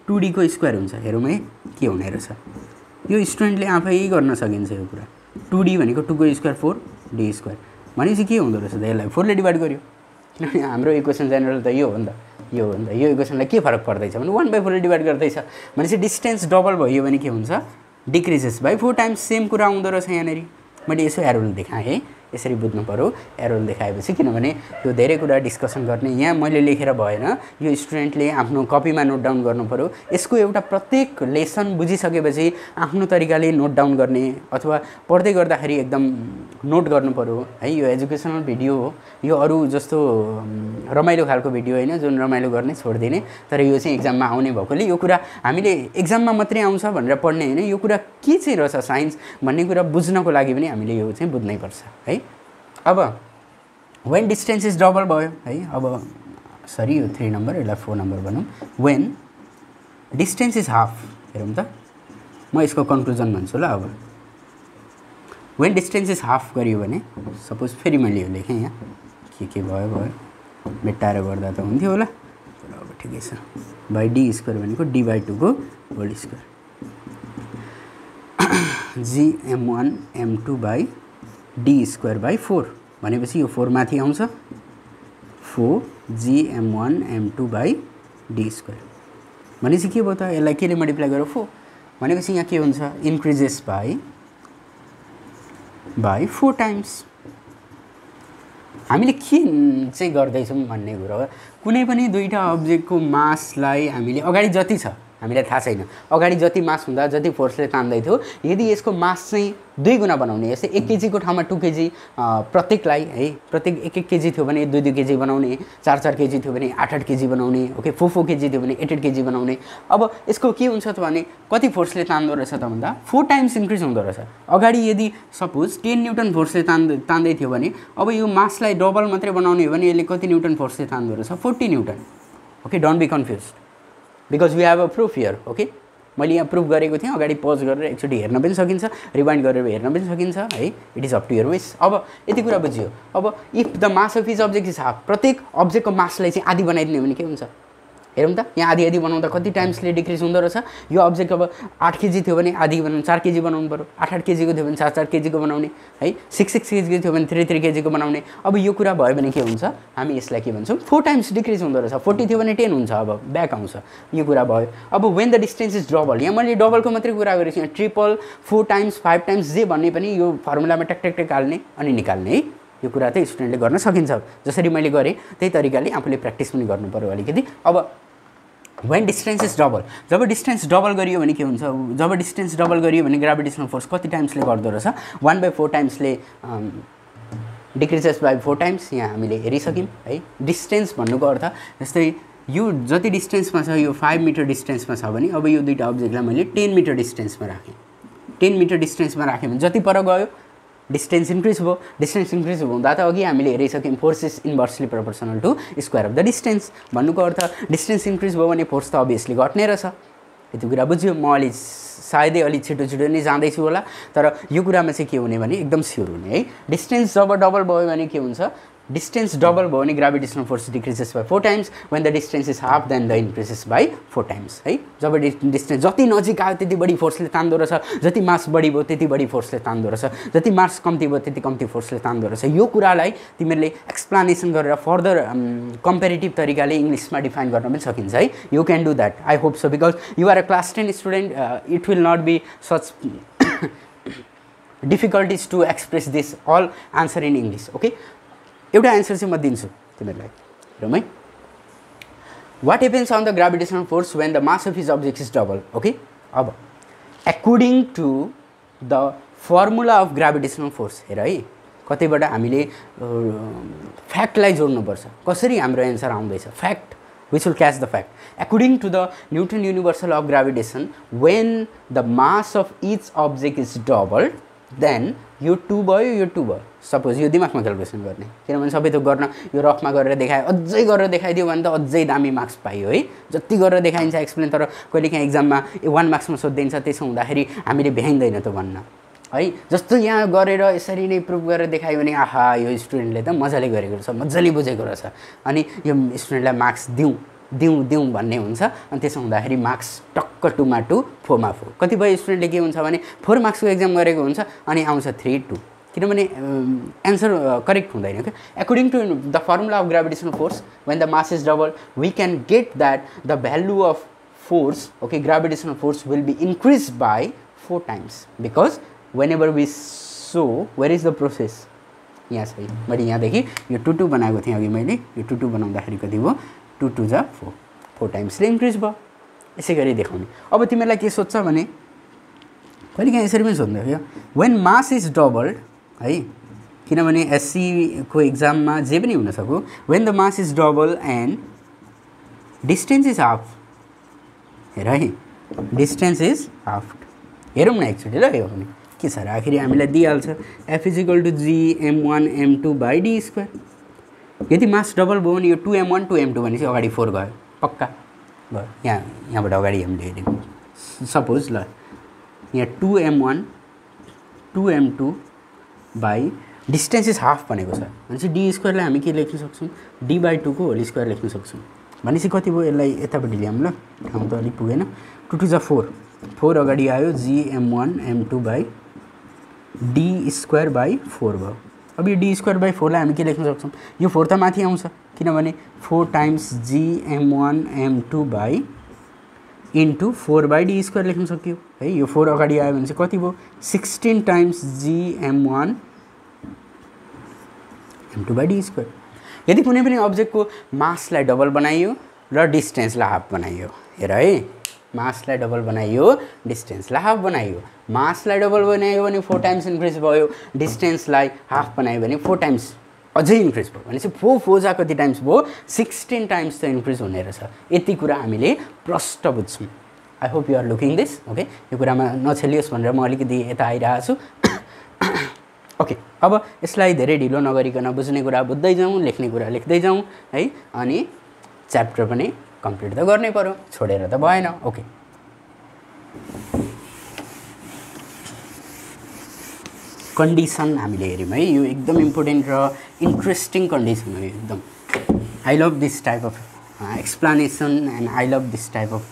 2d को स्क्वायर हुन्छ हेरौँ है के हुने रहेछ यो स्टुडेन्टले आफै गर्न सकिन्छ यो कुरा 2d भनेको 2 को स्क्वायर 4 d स्क्वायर भनेपछि के हुँदो रहेछ त यसलाई 4 ले डिभाइड गर्यो किनभने हाम्रो इक्वेसन जेनरल त यो हो नि त यो इक्वेसनलाई के फरक पर्दैछ भने 1/4 ले डिभाइड गर्दैछ भनेपछि डिस्टेन्स डबल भयो भने के हुन्छ डिक्रिजेस बाइ 4 टाइम्स सेम कुरा आउँदो रहेछ यहाँनेरि मैले यसो एरोले देखाएँ है यसरी बुझ्नु पर्यो एरोले देखाएपछि किनभने त्यो धेरै कुरा डिस्कसन गर्ने यहाँ मैले लेखेर भएन यो स्टुडेन्टले आफ्नो कपीमा नोट डाउन गर्नु पर्यो यसको एउटा प्रत्येक लेसन बुझिसकेपछि आफ्नो तरिकाले नोट डाउन गर्ने अथवा पढ्दै गर्दाखेरि एकदम नोट गर्नु पर्यो है यो एजुकेसनल भिडियो हो यो अरु जस्तो रमाइलो खालको भिडियो हैन जुन रमाइलो गर्ने छोड्दिने तर यो चाहिँ एक्जाममा आउने भएकोले यो कुरा हामीले एक्जाममा मात्रै आउँछ भनेर पढ्ने हैन यो कुरा के चाहिँ रहेछ साइन्स भन्ने कुरा बुझ्नको लागि पनि हामीले यो चाहिँ बुझ्नै पर्छ है अब when distance is double भयो है अब सरी यो 3 नम्बर यसलाई 4 नम्बर बनाऊँ when distance is half हेरौँ त म यसको कन्क्लुजन भन्छु ल अब when distance is half गरियो भने सपोज फेरि मैले यो लेखेँ यहाँ के भयो मेटाएर गर्दा त हुन्थ्यो होला अब ठिकै छ by d स्क्वायर भनेको d/2 को whole square g m1 m2 by d square by 4 भनेपछि यो 4 माथि आउँछ 4 g m1 m2 by d square भनेपछि के भयो त यसलाई केले मल्टिप्लाई गर्यो 4 भनेपछि यहाँ के हुन्छ इन्क्रिजेस बाइ बाई 4 टाइम्स। हामीले के चाहिँ गर्दैछौँ भन्ने कुरो हो, कुनै पनि दुईटा अब्जेक्टको मासलाई हामीले अगाडि जति छ हामीलाई थाहा छैन, अगाडि जति मास हुँदा जति फोर्सले तान्दै थियो, यदि यसको मास चाहिँ 2 गुणा बनाउने, जस्तै 1 केजीको ठाउँमा 2 केजी प्रत्येकलाई है, प्रत्येक 1 केजी थियो भने 2 केजी बनाउने, 4 केजी थियो भने 8 केजी बनाउने, ओके 4 केजी थियो भने 8 केजी बनाउने। अब यसको के हुन्छ त भने कति फोर्सले तान्दो रहेछ त भन्दा 4 टाइम्स इन्क्रिज हुँदो रहेछ। अगाडि यदि सपोज 10 न्युटन फोर्सले तान्दै थियो भने अब यो मासलाई डबल मात्रै बनाउने हो भने यसले कति न्युटन फोर्सले तान्दो रहेछ? 40 newton. Okay, don't be confuse because we have a proof here. Okay, मैले यहाँ प्रुफ गरेको थिएँ, अगाडि पज गरेर एकचोटि हेर्न पनि सकिन्छ, रिवाइन्ड गरेर हेर्न पनि सकिन्छ है, it is up to your wish. अब यति कुरा बुझ्यो। अब if the mass of each object is half, प्रत्येक अब्जेक्टको मासलाई चाहिँ आधी बनाइदिने भने के हुन्छ? हेरौँ त, यहाँ आधी आधी बनाउँदा कति टाइम्सले डिक्रिज हुँदो रहेछ? यो अब्जेक्ट अब 8 केजी थियो भने आधी बनाउनु 4 केजी बनाउनु पऱ्यो, 8 केजीको थियो भने 4 केजीको बनाउने है, 6 केजीको थियो भने 3 केजीको बनाउने। अब यो कुरा भयो भने के हुन्छ? हामी यसलाई के भन्छौँ? 4 टाइम्स डिक्रिज हुँदो रहेछ। 40 थियो भने 10 हुन्छ, अब ब्याक आउँछ। यो कुरा भयो। अब when the distance is double, यहाँ मैले डबलको मात्रै कुरा गरेको छु, यहाँ ट्रिपल, 4 टाइम्स, 5 टाइम्स जे भन्ने पनि यो फर्मुलामा ट्याक हाल्ने अनि निकाल्ने है। यो कुरा चाहिँ स्टुडेन्टले गर्न सकिन्छ। जसरी मैले गरेँ त्यही तरिकाले आफूले प्र्याक्टिस पनि गर्नु पऱ्यो अलिकति। अब वेन डिस्टेन्स इज डबल, जब डिस्टेन्स डबल गरियो भने के हुन्छ? जब डिस्टेन्स डबल गरियो भने ग्राभिटेसनल फोर्स कति टाइम्सले गर्दो रहेछ? 1/4 टाइम्सले डिक्रिजेस बाई 4 टाइम्स। यहाँ हामीले हेरिसक्यौँ है। डिस्टेन्स भन्नुको अर्थ जस्तै यो जति डिस्टेन्समा छ, यो 5 मिटर डिस्टेन्समा छ भने अब यो दुईवटा अब्जेक्टलाई मैले 10 मिटर डिस्टेन्समा राखेँ। 10 मिटर डिस्टेन्समा राखेँ भने जति पर गयो डिस्टेन्स इन्क्रिज भयो। डिस्टेन्स इन्क्रिज हुँदा त अघि हामीले हेरिसक्यौँ force is inversely proportional to square of the distance. भन्नुको अर्थ डिस्टेन्स इन्क्रिज भयो भने फोर्स त अभियसली घट्ने रहेछ। यति कुरा बुझ्यो। म अलि सायदै अलि छिटो नै जाँदैछु होला, तर यो कुरामा चाहिँ के हुने भने एकदम स्योर हुने है। डिस्टेन्स जब डबल भयो भने के हुन्छ? डिस्टेन्स डबल भयो भने gravitational force decreases by 4 times. When the distance is half then the increases by 4 times है। जब डिस्टेन्स जति नजिक आयो त्यति बढी फोर्सले तान्दो रहेछ, जति मास बढी भयो त्यति बढी फोर्सले तान्दो रहेछ, जति मास कम्ती भयो त्यति कम्ती फोर्सले तान्दो रहेछ। यो कुरालाई तिमीहरूले एक्सप्लानेसन गरेर फर्दर कम्पेरिटिभ तरिकाले इङ्ग्लिसमा डिफाइन गर्न पनि सकिन्छ है। You can do that, I hope so, because you are a class 10 student. It will not be such difficulties to express this all answer in English. Okay, एउटा answer चाहिँ म दिन्छु तिमीहरूलाई, हेरौँ है। What happens on the gravitational force when the mass of his object is double? Okay, अब according to the formula of gravitational force, हेर है, कतैबाट हामीले फ्याक्टलाई जोड्नुपर्छ। कसरी हाम्रो एन्सर आउँदैछ? Fact, which will catch the fact. According to the Newton universal of gravitation when the mass of each object is double then यो 2 भयो, यो 2 भयो। सपोज यो दिमागमा क्यालकुलेसन गर्ने, किनभने सबै थोक गर्न यो रफमा गरेर देखायो, अझै गरेर देखाइदियो भने त अझै दामी मार्क्स पाइयो है। जति गरेर देखाइन्छ एक्सप्लेन, तर कहिलेकाहीँ एक्जाममा 1 मार्क्समा सोधिदिन्छ, त्यसो हुँदाखेरि हामीले भ्याइँदैन त भन्न है। जस्तो यहाँ गरेर यसरी नै प्रुभ गरेर देखायो भने आहा यो स्टुडेन्टले त मजाले गरेको रहेछ, मजाले बुझेको रहेछ, अनि यो स्टुडेन्टलाई मार्क्स दिउँ भन्ने हुन्छ। अनि त्यसो हुँदाखेरि मार्क्स टक्क 2मा 2, 4मा 4। कतिपय स्टुडेन्टले के हुन्छ भने 4 मार्क्सको एक्जाम गरेको हुन्छ अनि आउँछ 3-2, किनभने एन्सर करेक्ट हुँदैन क्या। According to the formula of gravitational force when the mass is double we can get that the value of force, okay, gravitational force will be increase by 4 times because whenever we so where is the process. यहाँ छ, मैले यहाँदेखि यो 2-2 बनाएको थिएँ अघि मैले, यो 2-2 बनाउँदाखेरि कति भयो? 2-2 जा 4, 4 टाइम्सले इन्क्रिज भयो। यसै गरी देखाउने। अब तिमीहरूलाई के सोध्छ भने कहिलेकाहीँ यसरी पनि सोध्नु थियो, वेन मास इज डबल्ड है, किनभने एससीको एक्जाममा जे पनि हुनसक्यो। When the mass is double and distance is half, हेर है, डिस्टेन्स इज हाफ। हेरौँ न एकचोटि ल, यो भने के छ र, आखिरी हामीलाई दिइहाल्छ F = g(m1m2/d²). यदि मास डबल भयो भने यो 2m1 2m2 भनेपछि अगाडि 4 गयो, पक्का भयो। यहाँबाट अगाडि हामीले हेऱ्यौँ, सपोज ल यहाँ 2m1 2m2 by distance is half भनेको छ भनेपछि d² लाई हामी के लेख्न सक्छौँ? d/2 को होल स्क्वायर लेख्न सक्छौँ। भनेपछि कति भयो? यसलाई यतापट्टि ल्याऊँ ल, ठाउँ त अलिक पुगेन। 2 जा 4, 4 अगाडि आयो, g(m1m2/d²/4 भयो। अब यो d²/4 लाई हामी के लेख्न सक्छौँ? यो 4 त माथि आउँछ, किनभने 4 टाइम्स g(m1m2/d²) इन्टु 4/d² लेख्न सक्यो है। यो 4 अगाडि आयो भने चाहिँ कति भयो 16 टाइम्स gm1 m2/d²। यदि कुनै पनि अब्जेक्टको मासलाई डबल बनाइयो र डिस्टेन्सलाई हाफ बनाइयो, हेर है, मासलाई डबल बनाइयो डिस्टेन्सलाई हाफ बनाइयो, मासलाई डबल बनाइयो भने 4 टाइम्स इन्क्रिज भयो, डिस्टेन्सलाई हाफ बनायो भने 4 टाइम्स अझै इन्क्रिज भयो भनेपछि 4 जा कति टाइम्स भयो 16 टाइम्स त इन्क्रिज हुने रहेछ। यति कुरा हामीले प्रष्ट बुझ्छौँ। I hope you are looking this. Okay, यो कुरामा नछेलियोस् भनेर म अलिकति यता आइरहेको छु। ओके, अब यसलाई धेरै ढिलो नगरिकन बुझ्ने कुरा बुझ्दै जाउँ, लेख्ने कुरा लेख्दै जाउँ है, अनि च्याप्टर पनि कम्प्लिट त गर्नै पर्यो, छोडेर त भएन। ओके, कन्डिसन हामीले हेऱ्यौँ है, यो एकदम इम्पोर्टेन्ट र इन्ट्रेस्टिङ कन्डिसन हो एकदम। I love this type of explanation and I love this type of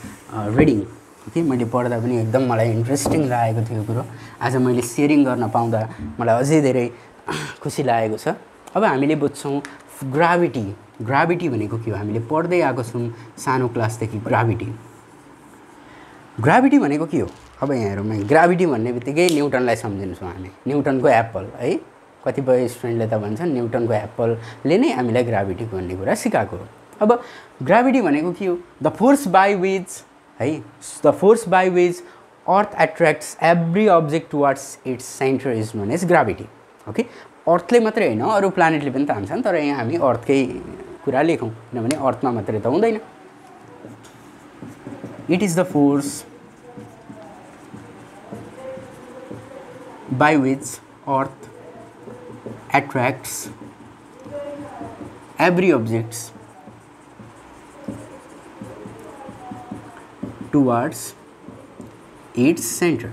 reading. Okay, मैले पढ्दा पनि एकदम मलाई इन्ट्रेस्टिङ लागेको थियो कुरो। आज मैले सेयरिङ गर्न पाउँदा मलाई अझै धेरै खुसी लागेको छ। अब हामीले बुझ्छौँ ग्राभिटी। ग्राभिटी भनेको के हो? हामीले पढ्दै आएको छौँ सानो क्लासदेखि ग्राभिटी। ग्राभिटी भनेको के हो? अब यहाँ हेरौँ, ग्राभिटी भन्ने बित्तिकै न्युटनलाई सम्झिन्छौँ हामी, न्युटनको एप्पल है। कतिपय स्टुडेन्टले त भन्छन् न्युटनको एप्पलले नै हामीलाई ग्राभिटी भन्ने कुरा सिकाएको हो। अब ग्राभिटी भनेको के हो? द फोर्स बाई विच है, the force by which earth attracts every object towards its centre is known as gravity. Okay, अर्थले मात्रै होइन अरू प्लानेटले पनि त हान्छन्, तर यहाँ हामी अर्थकै कुरा लेखौँ किनभने अर्थमा मात्रै त हुँदैन। It is the force by which earth attracts every objects towards its center.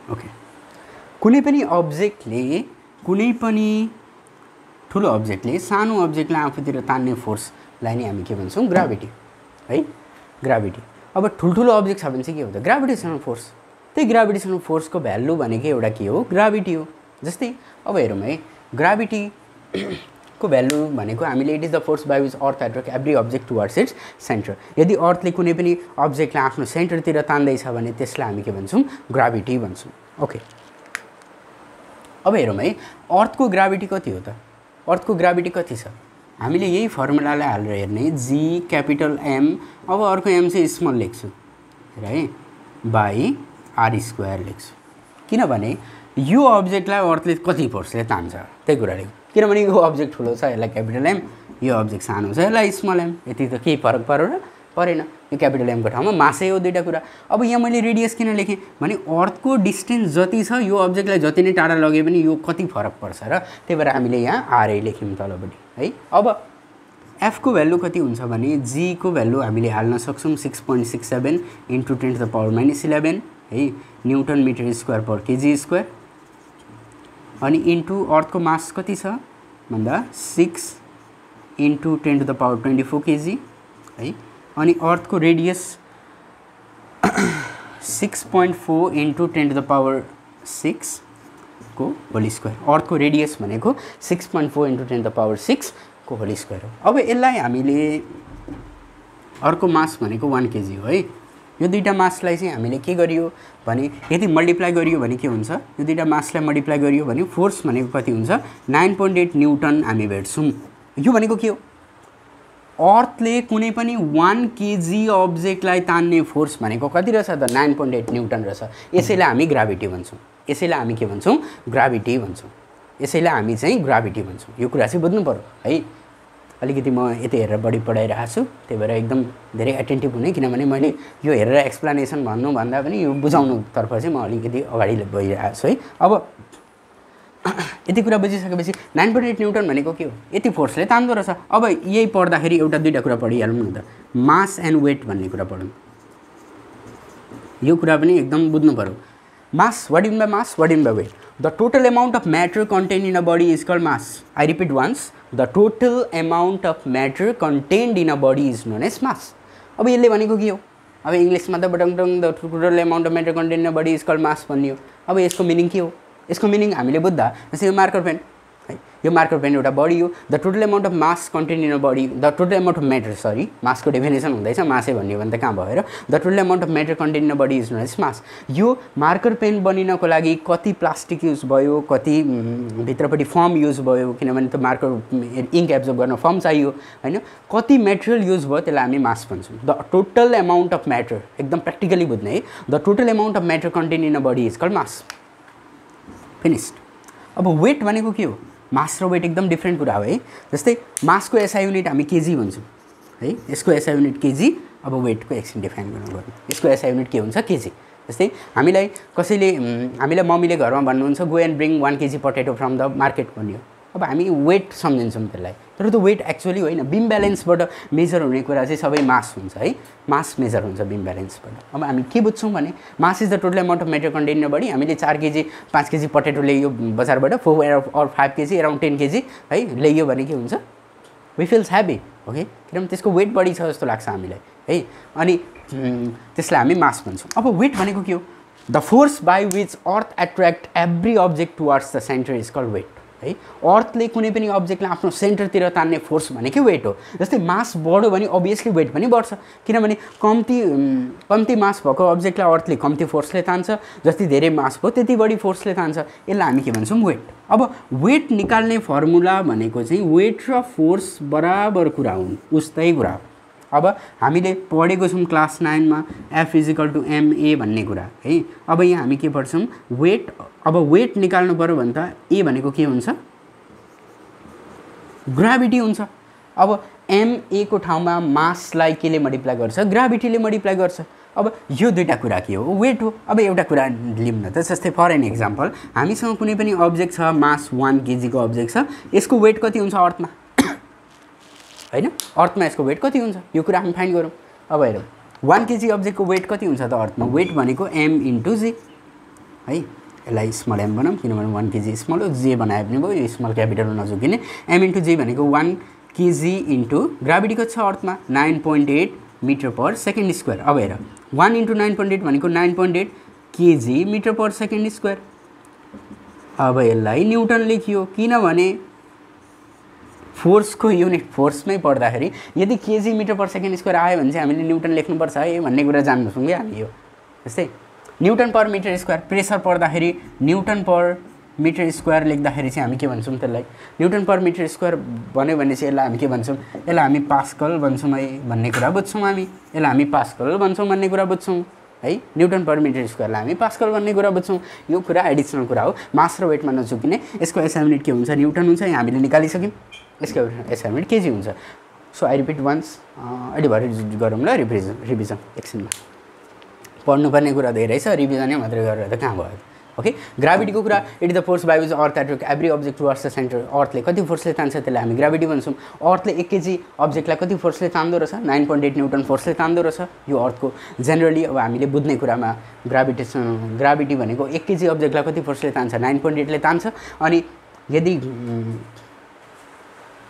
Okay, कुनै पनि अब्जेक्टले, कुनै पनि ठुलो अब्जेक्टले सानो अब्जेक्टलाई आफूतिर तान्ने फोर्सलाई नै हामी के भन्छौँ? ग्राभिटी है, ग्राभिटी। अब ठुल्ठुलो अब्जेक्ट छ भने चाहिँ के हुन्छ? Gravitational force. त्यही ग्राभिटेसनल फोर्सको भ्यालु भनेको एउटा के हो? ग्राभिटी हो। जस्तै अब हेरौँ है, ग्राभिटीको भ्यालु भनेको हामीले it is the force by which earth attract every object towards its centre. यदि अर्थले कुनै पनि अब्जेक्टलाई आफ्नो सेन्टरतिर तान्दैछ भने त्यसलाई हामी के भन्छौँ? ग्राभिटी भन्छौँ। ओके, अब हेरौँ है, अर्थको ग्राभिटी कति हो त? अर्थको ग्राभिटी कति छ? हामीले यही फर्मुलालाई हालेर हेर्ने, जी क्यापिटल एम, अब अर्को एम चाहिँ स्मल लेख्छु है, बाई r² लेख्छु। किनभने यो अब्जेक्टलाई अर्थले कति फोर्सले तान्छ त्यही कुरा लेख्छु। किनभने यो अब्जेक्ट ठुलो छ यसलाई क्यापिटल एम, यो अब्जेक्ट सानो छ यसलाई स्मल एम, यति त केही फरक पऱ्यो र परेन। यो क्यापिटल एमको ठाउँमा मासै हो, दुईवटा कुरा। अब यहाँ मैले रेडियस किन लेखेँ भने अर्थको डिस्टेन्स जति छ यो अब्जेक्टलाई जति नै टाढा लगे पनि यो कति फरक पर्छ र त्यही भएर हामीले यहाँ आरै लेख्यौँ तलपट्टि है। अब एफको भ्यालु कति हुन्छ भने जीको भ्यालु हामीले हाल्न सक्छौँ 6.67 इन्टु 10⁻11 है, newton metre square per kg square. अनि इन्टु अर्थको मास कति छ भन्दा 6 इन्टु 10⁻24 केजी है। अनि अर्थको रेडियस 6.4 इन्टु 10⁻6 को होल स्क्वायर। अर्थको रेडियस भनेको 6.4 इन्टु 10⁻6 को होल स्क्वायर हो। अब यसलाई हामीले अर्को मास भनेको 1 केजी हो है। यो दुईटा मासलाई चाहिँ हामीले के गरियो भने यदि मल्टिप्लाई गरियो भने के हुन्छ? यो दुईटा मासलाई मल्टिप्लाई गरियो भने फोर्स भनेको कति हुन्छ? 9.8 न्युटन हामी भेट्छौँ। यो भनेको के हो? अर्थले कुनै पनि 1 केजी अब्जेक्टलाई तान्ने फोर्स भनेको कति रहेछ त? 9.8 न्युटन रहेछ। यसैलाई हामी ग्राभिटी भन्छौँ। यसैलाई हामी के भन्छौँ? ग्राभिटी भन्छौँ। यसैलाई हामी चाहिँ ग्राभिटी भन्छौँ। यो कुरा चाहिँ बुझ्नु पर्यो है। अलिकति म यति हेरेर बढी पढाइरहेको छु, त्यही भएर एकदम धेरै एटेन्टिभ हुने, किनभने मैले यो हेरेर एक्सप्लेनेसन भन्नुभन्दा पनि यो बुझाउनुतर्फ चाहिँ म अलिकति अगाडि बढिरहेको छु है। अब यति कुरा बुझिसकेपछि 9.8 न्युटन भनेको के हो? यति फोर्सले तान्दो रहेछ। अब यही पढ्दाखेरि एउटा दुईवटा कुरा पढिहालौँ न त, मास एन्ड वेट भन्ने कुरा पढौँ। यो कुरा पनि एकदम बुझ्नु पर्यो। Mass, what in by mass, what in by weight? The total amount of matter contained in a body is called mass. I repeat once, the total amount of matter contained in a body is known as mass. अब यसले भनेको के हो? अब इङ्ग्लिसमा त बटङ the total amount of matter content in a body is called mass भन्ने हो। अब यसको मिनिङ के हो? यसको मिनिङ हामीले बुझ्दा जस्तै यो मार्कर पेन है, यो मार्कर पेन एउटा बडी हो the total amount of mass content in a body the total amount of matter sorry मासको डेफिनेसन हुँदैछ मासै भन्यो भने त कहाँ भएर the total amount of matter content in a body is known as mass यो मार्कर पेन बनिनको लागि कति प्लास्टिक युज भयो कति भित्रपट्टि फर्म युज भयो किनभने त्यो मार्कर इङ्क एब्जर्ब गर्न फर्म चाहियो हैन कति मेटेरियल युज भयो त्यसलाई हामी मास भन्छौँ the total amount of matter एकदम प्र्याक्टिकली बुझ्ने है the total amount of matter content in a body is called mass finished अब वेट भनेको के हो मास र वेट एकदम डिफ्रेन्ट कुरा हो है जस्तै मासको एसआई युनिट हामी केजी भन्छौँ है यसको एसआई युनिट केजी अब वेटको एकछिन डिफाइन गर्नुपर्ने यसको एसआई युनिट के हुन्छ केजी जस्तै हामीलाई कसैले हामीलाई मम्मीले घरमा भन्नुहुन्छ go and bring 1 KG potato from the market भन्यो अब हामी वेट सम्झिन्छौँ त्यसलाई तर त्यो वेट एक्चुअली होइन बिम ब्यालेन्सबाट मेजर हुने कुरा चाहिँ सबै मास हुन्छ है मास मेजर हुन्छ बिम ब्यालेन्सबाट अब हामी के बुझ्छौँ भने mass is the total amount of matter content body हामीले 4 केजी 5 केजी पोटेटो ल्यायो बजारबाट 4 or 5 केजी अराउन्ड 10 केजी है ल्यायो भने के हुन्छ वी फिल्स ह्याप्पी ओके किनभने त्यसको वेट बढी छ जस्तो लाग्छ हामीलाई है अनि त्यसलाई हामी मास भन्छौँ अब वेट भनेको के हो the force by which earth attract every object towards the centre is called weight है अर्थले कुनै पनि अब्जेक्टलाई आफ्नो सेन्टरतिर तान्ने फोर्स भनेकै वेट हो जस्तै मास बढ्यो भने अभियसली वेट पनि बढ्छ किनभने कम्ती मास भएको अब्जेक्टलाई अर्थले कम्ती फोर्सले तान्छ जति धेरै मास भयो त्यति बढी फोर्सले तान्छ यसलाई हामी के भन्छौँ वेट अब वेट निकाल्ने फर्मुला भनेको चाहिँ वेट र फोर्स बराबर कुरा हुन् उस्तै कुरा हो अब हामीले पढेको छौँ क्लास 9 मा F = ma भन्ने कुरा है अब यहाँ हामी के पढ्छौँ वेट अब वेट निकाल्नु पर्यो भने त a भनेको के हुन्छ ग्राभिटी हुन्छ अब ma को ठाउँमा मासलाई केले मल्टिप्लाई गर्छ ग्राभिटीले मल्टिप्लाई गर्छ अब यो दुईटा कुरा के हो वेट हो अब एउटा कुरा लिऊँ न त जस्तै फर एन एक्जाम्पल हामीसँग कुनै पनि अब्जेक्ट छ मास 1 केजी को अब्जेक्ट छ यसको वेट कति हुन्छ अर्थमा हैन अर्थमा यसको वेट कति हुन्छ यो कुरा हामी फाइन्ड गरौँ अब हेरौँ 1 केजी अब्जेक्टको वेट कति हुन्छ त अर्थमा वेट भनेको m * g है यसलाई स्मल m बनाऊँ किनभने 1 केजी स्मल हो जे बनाए पनि भयो यो स्मल क्यापिटल नजुकिने m * g भनेको 1 केजी * ग्राभिटी कति छ अर्थमा 9.8 मिटर पर सेकेन्ड स्क्वायर अब हेर 1 * 9.8 भनेको 9.8 KG metre per second square अब यसलाई न्युटन लेखियो किनभने फोर्स को युनिट फोर्समै पढ्दाखेरि यदि KG metre per second square आयो भने चाहिँ हामीले न्युटन लेख्नुपर्छ है भन्ने कुरा जान्छौँ कि हामी यो जस्तै Newton per metre square pressure पढ्दाखेरि न्युटन पर मिटर स्क्वायर लेख्दाखेरि चाहिँ हामी के भन्छौँ त्यसलाई न्युटन पर मिटर स्क्वायर भन्यो भने चाहिँ यसलाई हामी के भन्छौँ यसलाई हामी पास्कल भन्छौँ है भन्ने कुरा बुझ्छौँ हामी यसलाई हामी पास्कल भन्छौँ भन्ने कुरा बुझ्छौँ है न्युटन पर मिटर स्क्वायरलाई हामी पास्कल भन्ने कुरा बुझ्छौँ यो कुरा एडिसनल कुरा हो मास र वेटमा नचुकिने यसको एसआई युनिट के हुन्छ न्युटन हुन्छ यहाँ हामीले निकालिसक्यौँ यसको एसआई युनिट केजी हुन्छ सो आई रिपिट वन्स अहिले भरे गरौँ ल रिभिजन एकछिनमा पढ्नुपर्ने कुरा धेरै छ रिभिजनै मात्रै गरेर त कहाँ भयो ओके ग्राभिटीको कुरा it is the force by which earth attract every object towards the centre अर्थले कति फोर्सले तान्छ त्यसलाई हामी ग्राभिटी भन्छौँ अर्थले 1 केजी अब्जेक्टलाई कति फोर्सले तान्दो रहेछ 9.8 न्युटन फोर्सले तान्दो रहेछ यो अर्थको जेनरली अब हामीले बुझ्ने कुरामा ग्राभिटी भनेको 1 केजी अब्जेक्टलाई कति फोर्सले तान्छ 9.8 ले तान्छ अनि यदि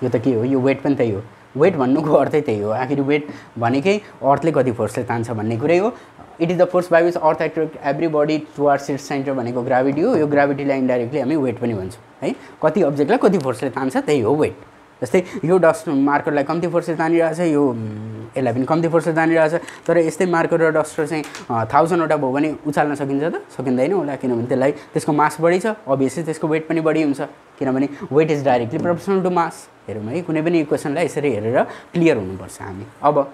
यो त के हो यो वेट पनि त्यही हो वेट भन्नुको अर्थै त्यही हो आखिर वेट भनेकै अर्थले कति फोर्सले तान्छ भन्ने कुरै हो it is the force by which earth attract every body towards its centre भनेको ग्राभिटी हो यो ग्राभिटीलाई इन्डाइरेक्टली हामी वेट पनि भन्छौँ है कति अब्जेक्टलाई कति फोर्सले तान्छ त्यही हो वेट जस्तै यो डस्ट मार्करलाई कम्ती फोर्सले तानिरहेछ यो यसलाई पनि कम्ती फोर्सले तानिरहेछ तर यस्तै मार्कर र डस्टर चाहिँ 1000 वटा भयो भने उचाल्न सकिन्छ त सकिँदैन होला किनभने त्यसलाई त्यसको मास बढी छ अभियसली त्यसको वेट पनि बढी हुन्छ किनभने weight is directly proportional to mass हेरौँ है कुनै पनि इक्वेसनलाई यसरी हेरेर क्लियर हुनुपर्छ हामी अब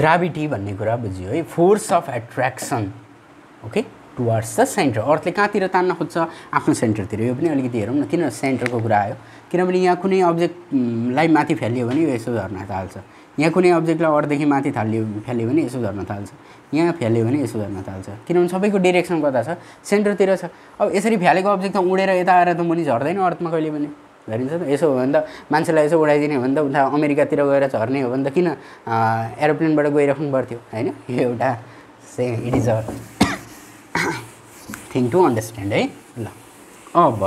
ग्राभिटी भन्ने कुरा बुझ्यो है force of attraction okay towards the centre अर्थले कहाँतिर तान्न खोज्छ आफ्नो सेन्टरतिर यो पनि अलिकति हेरौँ न किन सेन्टरको कुरा आयो किनभने यहाँ कुनै अब्जेक्टलाई माथि फ्यालियो भने यो यसो झर्न थाल्छ यहाँ कुनै अब्जेक्टलाई अर्थदेखि माथि फ्याल्यो भने यसो झर्न थाल्छ यहाँ फ्याल्यो भने यसो झर्न थाल्छ किनभने सबैको डिरेक्सन कता छ सेन्टरतिर छ अब यसरी फ्यालेको अब्जेक्ट त उडेर यता आएर त मुनि झर्दैन अर्थमा कहिले पनि झरिन्छ त यसो हो भने त मान्छेलाई यसो उडाइदिने हो भने त उता अमेरिकातिर गएर झर्ने हो भने त किन एरोप्लेनबाट गइराख्नु पर्थ्यो हैन यो एउटा it is a thing to understand है ल अब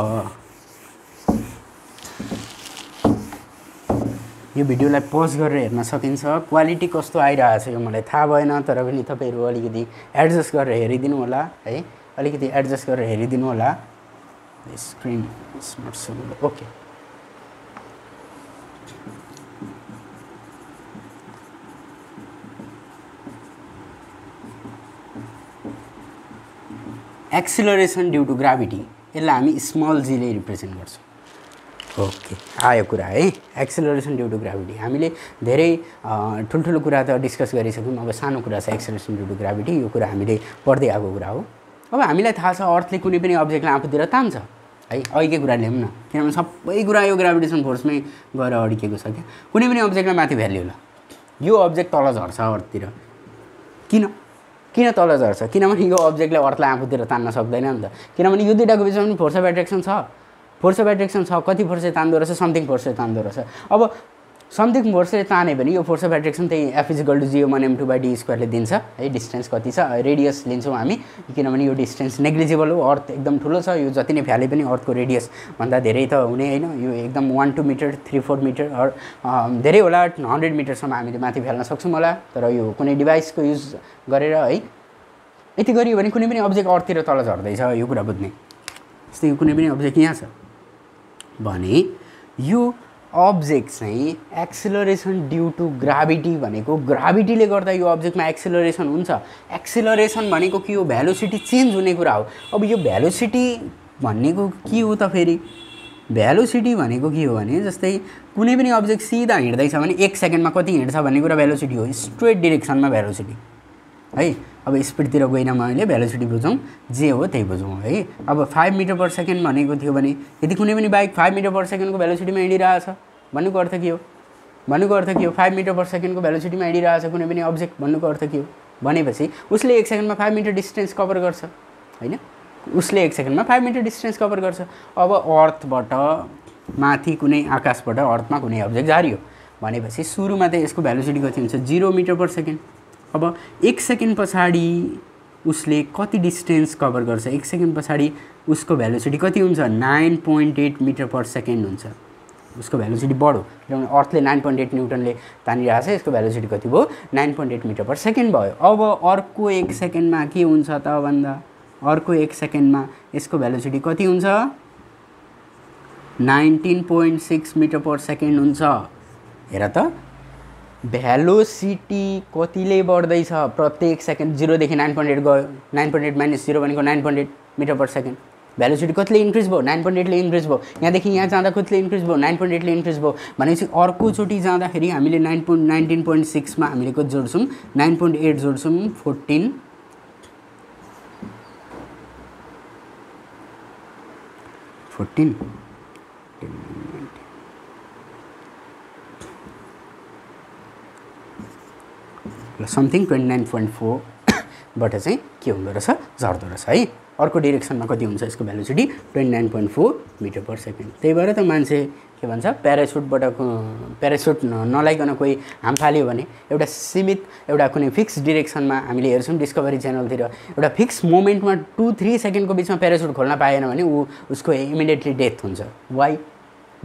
यो भिडियोलाई पज गरेर हेर्न सकिन्छ क्वालिटी कस्तो आइरहेछ यो मलाई थाहा भएन तर पनि तपाईहरु अलिकति एडजस्ट गरेर हेरिदिनु होला है अलिकति एडजस्ट गरेर हेरिदिनु होला screen is not so good okay acceleration due to gravity यसलाई हामी स्मल जीले रिप्रेजेन्ट गर्छौँ ओके आयो कुरा है एक्सिलरेसन ड्यू टु ग्राभिटी हामीले धेरै ठुल्ठुलो कुरा त डिस्कस गरिसक्यौँ अब सानो कुरा छ एक्सिलरेसन ड्यू टु ग्राभिटी यो कुरा हामीले पढ्दै आएको कुरा हो अब हामीलाई थाहा छ अर्थले कुनै पनि अब्जेक्टलाई आफूतिर तान्छ है अहिलेकै कुरा ल्याउँ न किनभने सबै कुरा यो ग्राभिटेसन फोर्समै गएर अड्किएको छ क्या कुनै पनि अब्जेक्टमा माथि भ्याल्यु ल यो अब्जेक्ट तल झर्छ अर्थतिर किन तल झर्छ किनभने यो अब्जेक्टले अर्थलाई आफूतिर तान्न सक्दैन नि त किनभने यो दुईटाको बिचमा पनि फोर्स अफ एट्र्याक्सन छ कति फोर्सले तान्दो रहेछ समथिङ फोर्सले तान्दो रहेछ अब समथिङ फोर्सले ताने भने यो फोर्स अफ एट्र्याक्सन त्यही F is equal to g(m)2/d स्क्वायरले दिन्छ है डिस्टेन्स कति छ रेडियस लिन्छौँ हामी किनभने यो डिस्टेन्स नेग्लिजिबल हो अर्थ एकदम ठुलो छ यो जति नै फ्याले पनि अर्थको रेडियस भन्दा धेरै त हुने होइन यो एकदम 1-2 मिटर 3-4 मिटर धेरै होला 100 मिटरसम्म हामीले माथि फ्याल्न सक्छौँ होला तर यो कुनै डिभाइसको युज गरेर है यति गरियो भने कुनै पनि अब्जेक्ट अर्थतिर तल झर्दैछ यो कुरा बुझ्ने जस्तै यो कुनै पनि अब्जेक्ट यहाँ छ भने यो अब्जेक्ट चाहिँ एक्सिलरेसन ड्यू टु ग्राभिटी भनेको ग्राभिटीले गर्दा यो अब्जेक्टमा एक्सिलरेसन हुन्छ एक्सिलरेसन भनेको के हो भेलोसिटी चेन्ज हुने कुरा हो अब यो भेलोसिटी भनेको के हो त फेरि भेलोसिटी भनेको के हो भने जस्तै कुनै पनि अब्जेक्ट सिधा हिँड्दैछ भने 1 सेकेन्डमा कति हिँड्छ भन्ने कुरा भेलोसिटी हो स्ट्रेट डिरेक्सनमा भेलोसिटी है अब स्पिडतिर गइन मैले भेलोसिटी बुझौँ जे हो त्यही बुझौँ है अब 5 मिटर पर सेकेन्ड भनेको थियो भने यदि कुनै पनि बाइक 5 मिटर पर सेकेन्डको भेलोसिटीमा हिँडिरहेछ भन्नुको अर्थ के हो 5 मिटर पर सेकेन्डको भेलोसिटीमा हिँडिरहेछ कुनै पनि अब्जेक्ट भन्नुको अर्थ के हो भनेपछि उसले 1 सेकेन्डमा 5 मिटर डिस्टेन्स कभर गर्छ हैन उसले 1 सेकेन्डमा 5 मिटर डिस्टेन्स कभर गर्छ अब अर्थबाट माथि कुनै आकाशबाट अर्थमा कुनै अब्जेक्ट झारियो भनेपछि सुरुमा त यसको भेलोसिटी कति हुन्छ 0 मिटर पर सेकेन्ड अब 1 सेकेन्ड पछाडि उसले कति डिस्टेन्स कभर गर्छ 1 सेकेन्ड पछाडि उसको भेलोसिटी कति हुन्छ 9.8 मिटर पर सेकेन्ड हुन्छ उसको भेलोसिटी बढ्यो किनभने अर्थले 9.8 न्युटनले तानिरहेछ यसको भेलोसिटी कति भयो 9.8 मिटर पर सेकेन्ड भयो अब अर्को 1 सेकेन्डमा के हुन्छ त भन्दा अर्को 1 सेकेन्डमा यसको भेलोसिटी कति हुन्छ 19.6 मिटर पर सेकेन्ड हुन्छ हेर त भेलोसिटी कतिले बढ्दैछ प्रत्येक सेकेन्ड 0 देखि 9.8 गयो 9.8 माइनस 0 भनेको 9.8 मिटर पर सेकेन्ड भेलोसिटी कतिले इन्क्रिज भयो 9.8 ले इन्क्रिज भयो यहाँदेखि यहाँ जाँदा कतिले इन्क्रिज भयो 9.8 ले इन्क्रिज भयो भनेपछि अर्कोचोटि जाँदाखेरि हामीले 19.6 मा हामीले कति जोड्छौँ 9.8 जोड्छौँ 14 समथिङ 29.4 बाट चाहिँ के हुँदो रहेछ झर्दो रहेछ है अर्को डिरेक्सनमा कति हुन्छ यसको भेलोसिटी 29.4 मिटर पर सेकेन्ड त्यही भएर त मान्छे के भन्छ प्यारासुट नलाइकन कोही हाम फाल्यो भने एउटा सीमित एउटा कुनै फिक्स डिरेक्सनमा हामीले हेर्छौँ डिस्कभरी च्यानलतिर एउटा फिक्स मोमेन्टमा 2-3 सेकेन्डको बिचमा प्यारासुट खोल्न पाएन भने उसको इमिडिएटली डेथ हुन्छ वाइ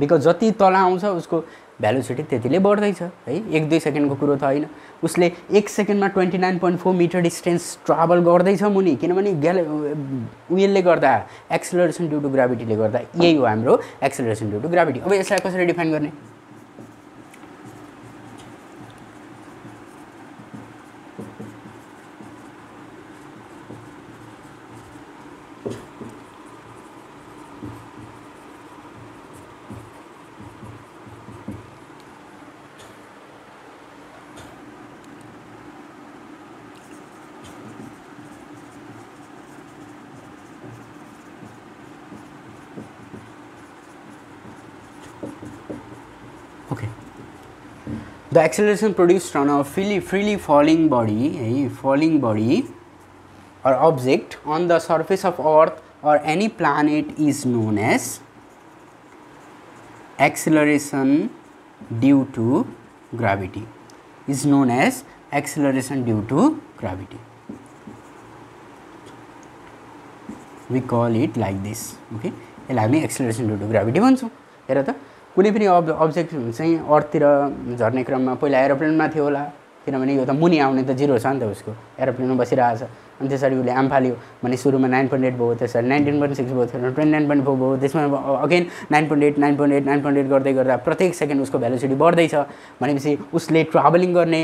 बिकज जति तल आउँछ उसको भेलोसिटी त्यतिले बढ्दैछ है 1-2 सेकेन्डको कुरो त होइन उसले 1 सेकेन्डमा 29.4 मिटर डिस्टेन्स ट्राभल गर्दैछ मुनि किनभने उयलले गर्दा एक्सिलरेसन ड्यू टु ग्राभिटीले गर्दा यही हो हाम्रो एक्सिलरेसन ड्यू टु ग्राभिटी अब यसलाई कसरी डिफाइन गर्ने The acceleration produced on a freely falling body or object on the surface of Earth or any planet is known as acceleration due to gravity. Is known as acceleration due to gravity. We call it like this. Okay. यसलाई हामी acceleration due to gravity भन्छौँ हेर त कुनै पनि object चाहिँ अर्थतिर झर्ने क्रममा पहिला एरोप्लेनमा थियो होला किनभने यो त मुनि आउने त 0 छ नि त उसको एरोप्लेनमा बसिरहेछ अनि त्यसरी उसले आम फाल्यो भने सुरुमा 9.8 भयो त्यसरी 19.6 भयो 29.4 भयो त्यसमा अगेन 9.8 9.8 9.8 गर्दै गर्दा प्रत्येक सेकेन्ड उसको भेलोसिटी बढ्दैछ भनेपछि उसले ट्राभलिङ गर्ने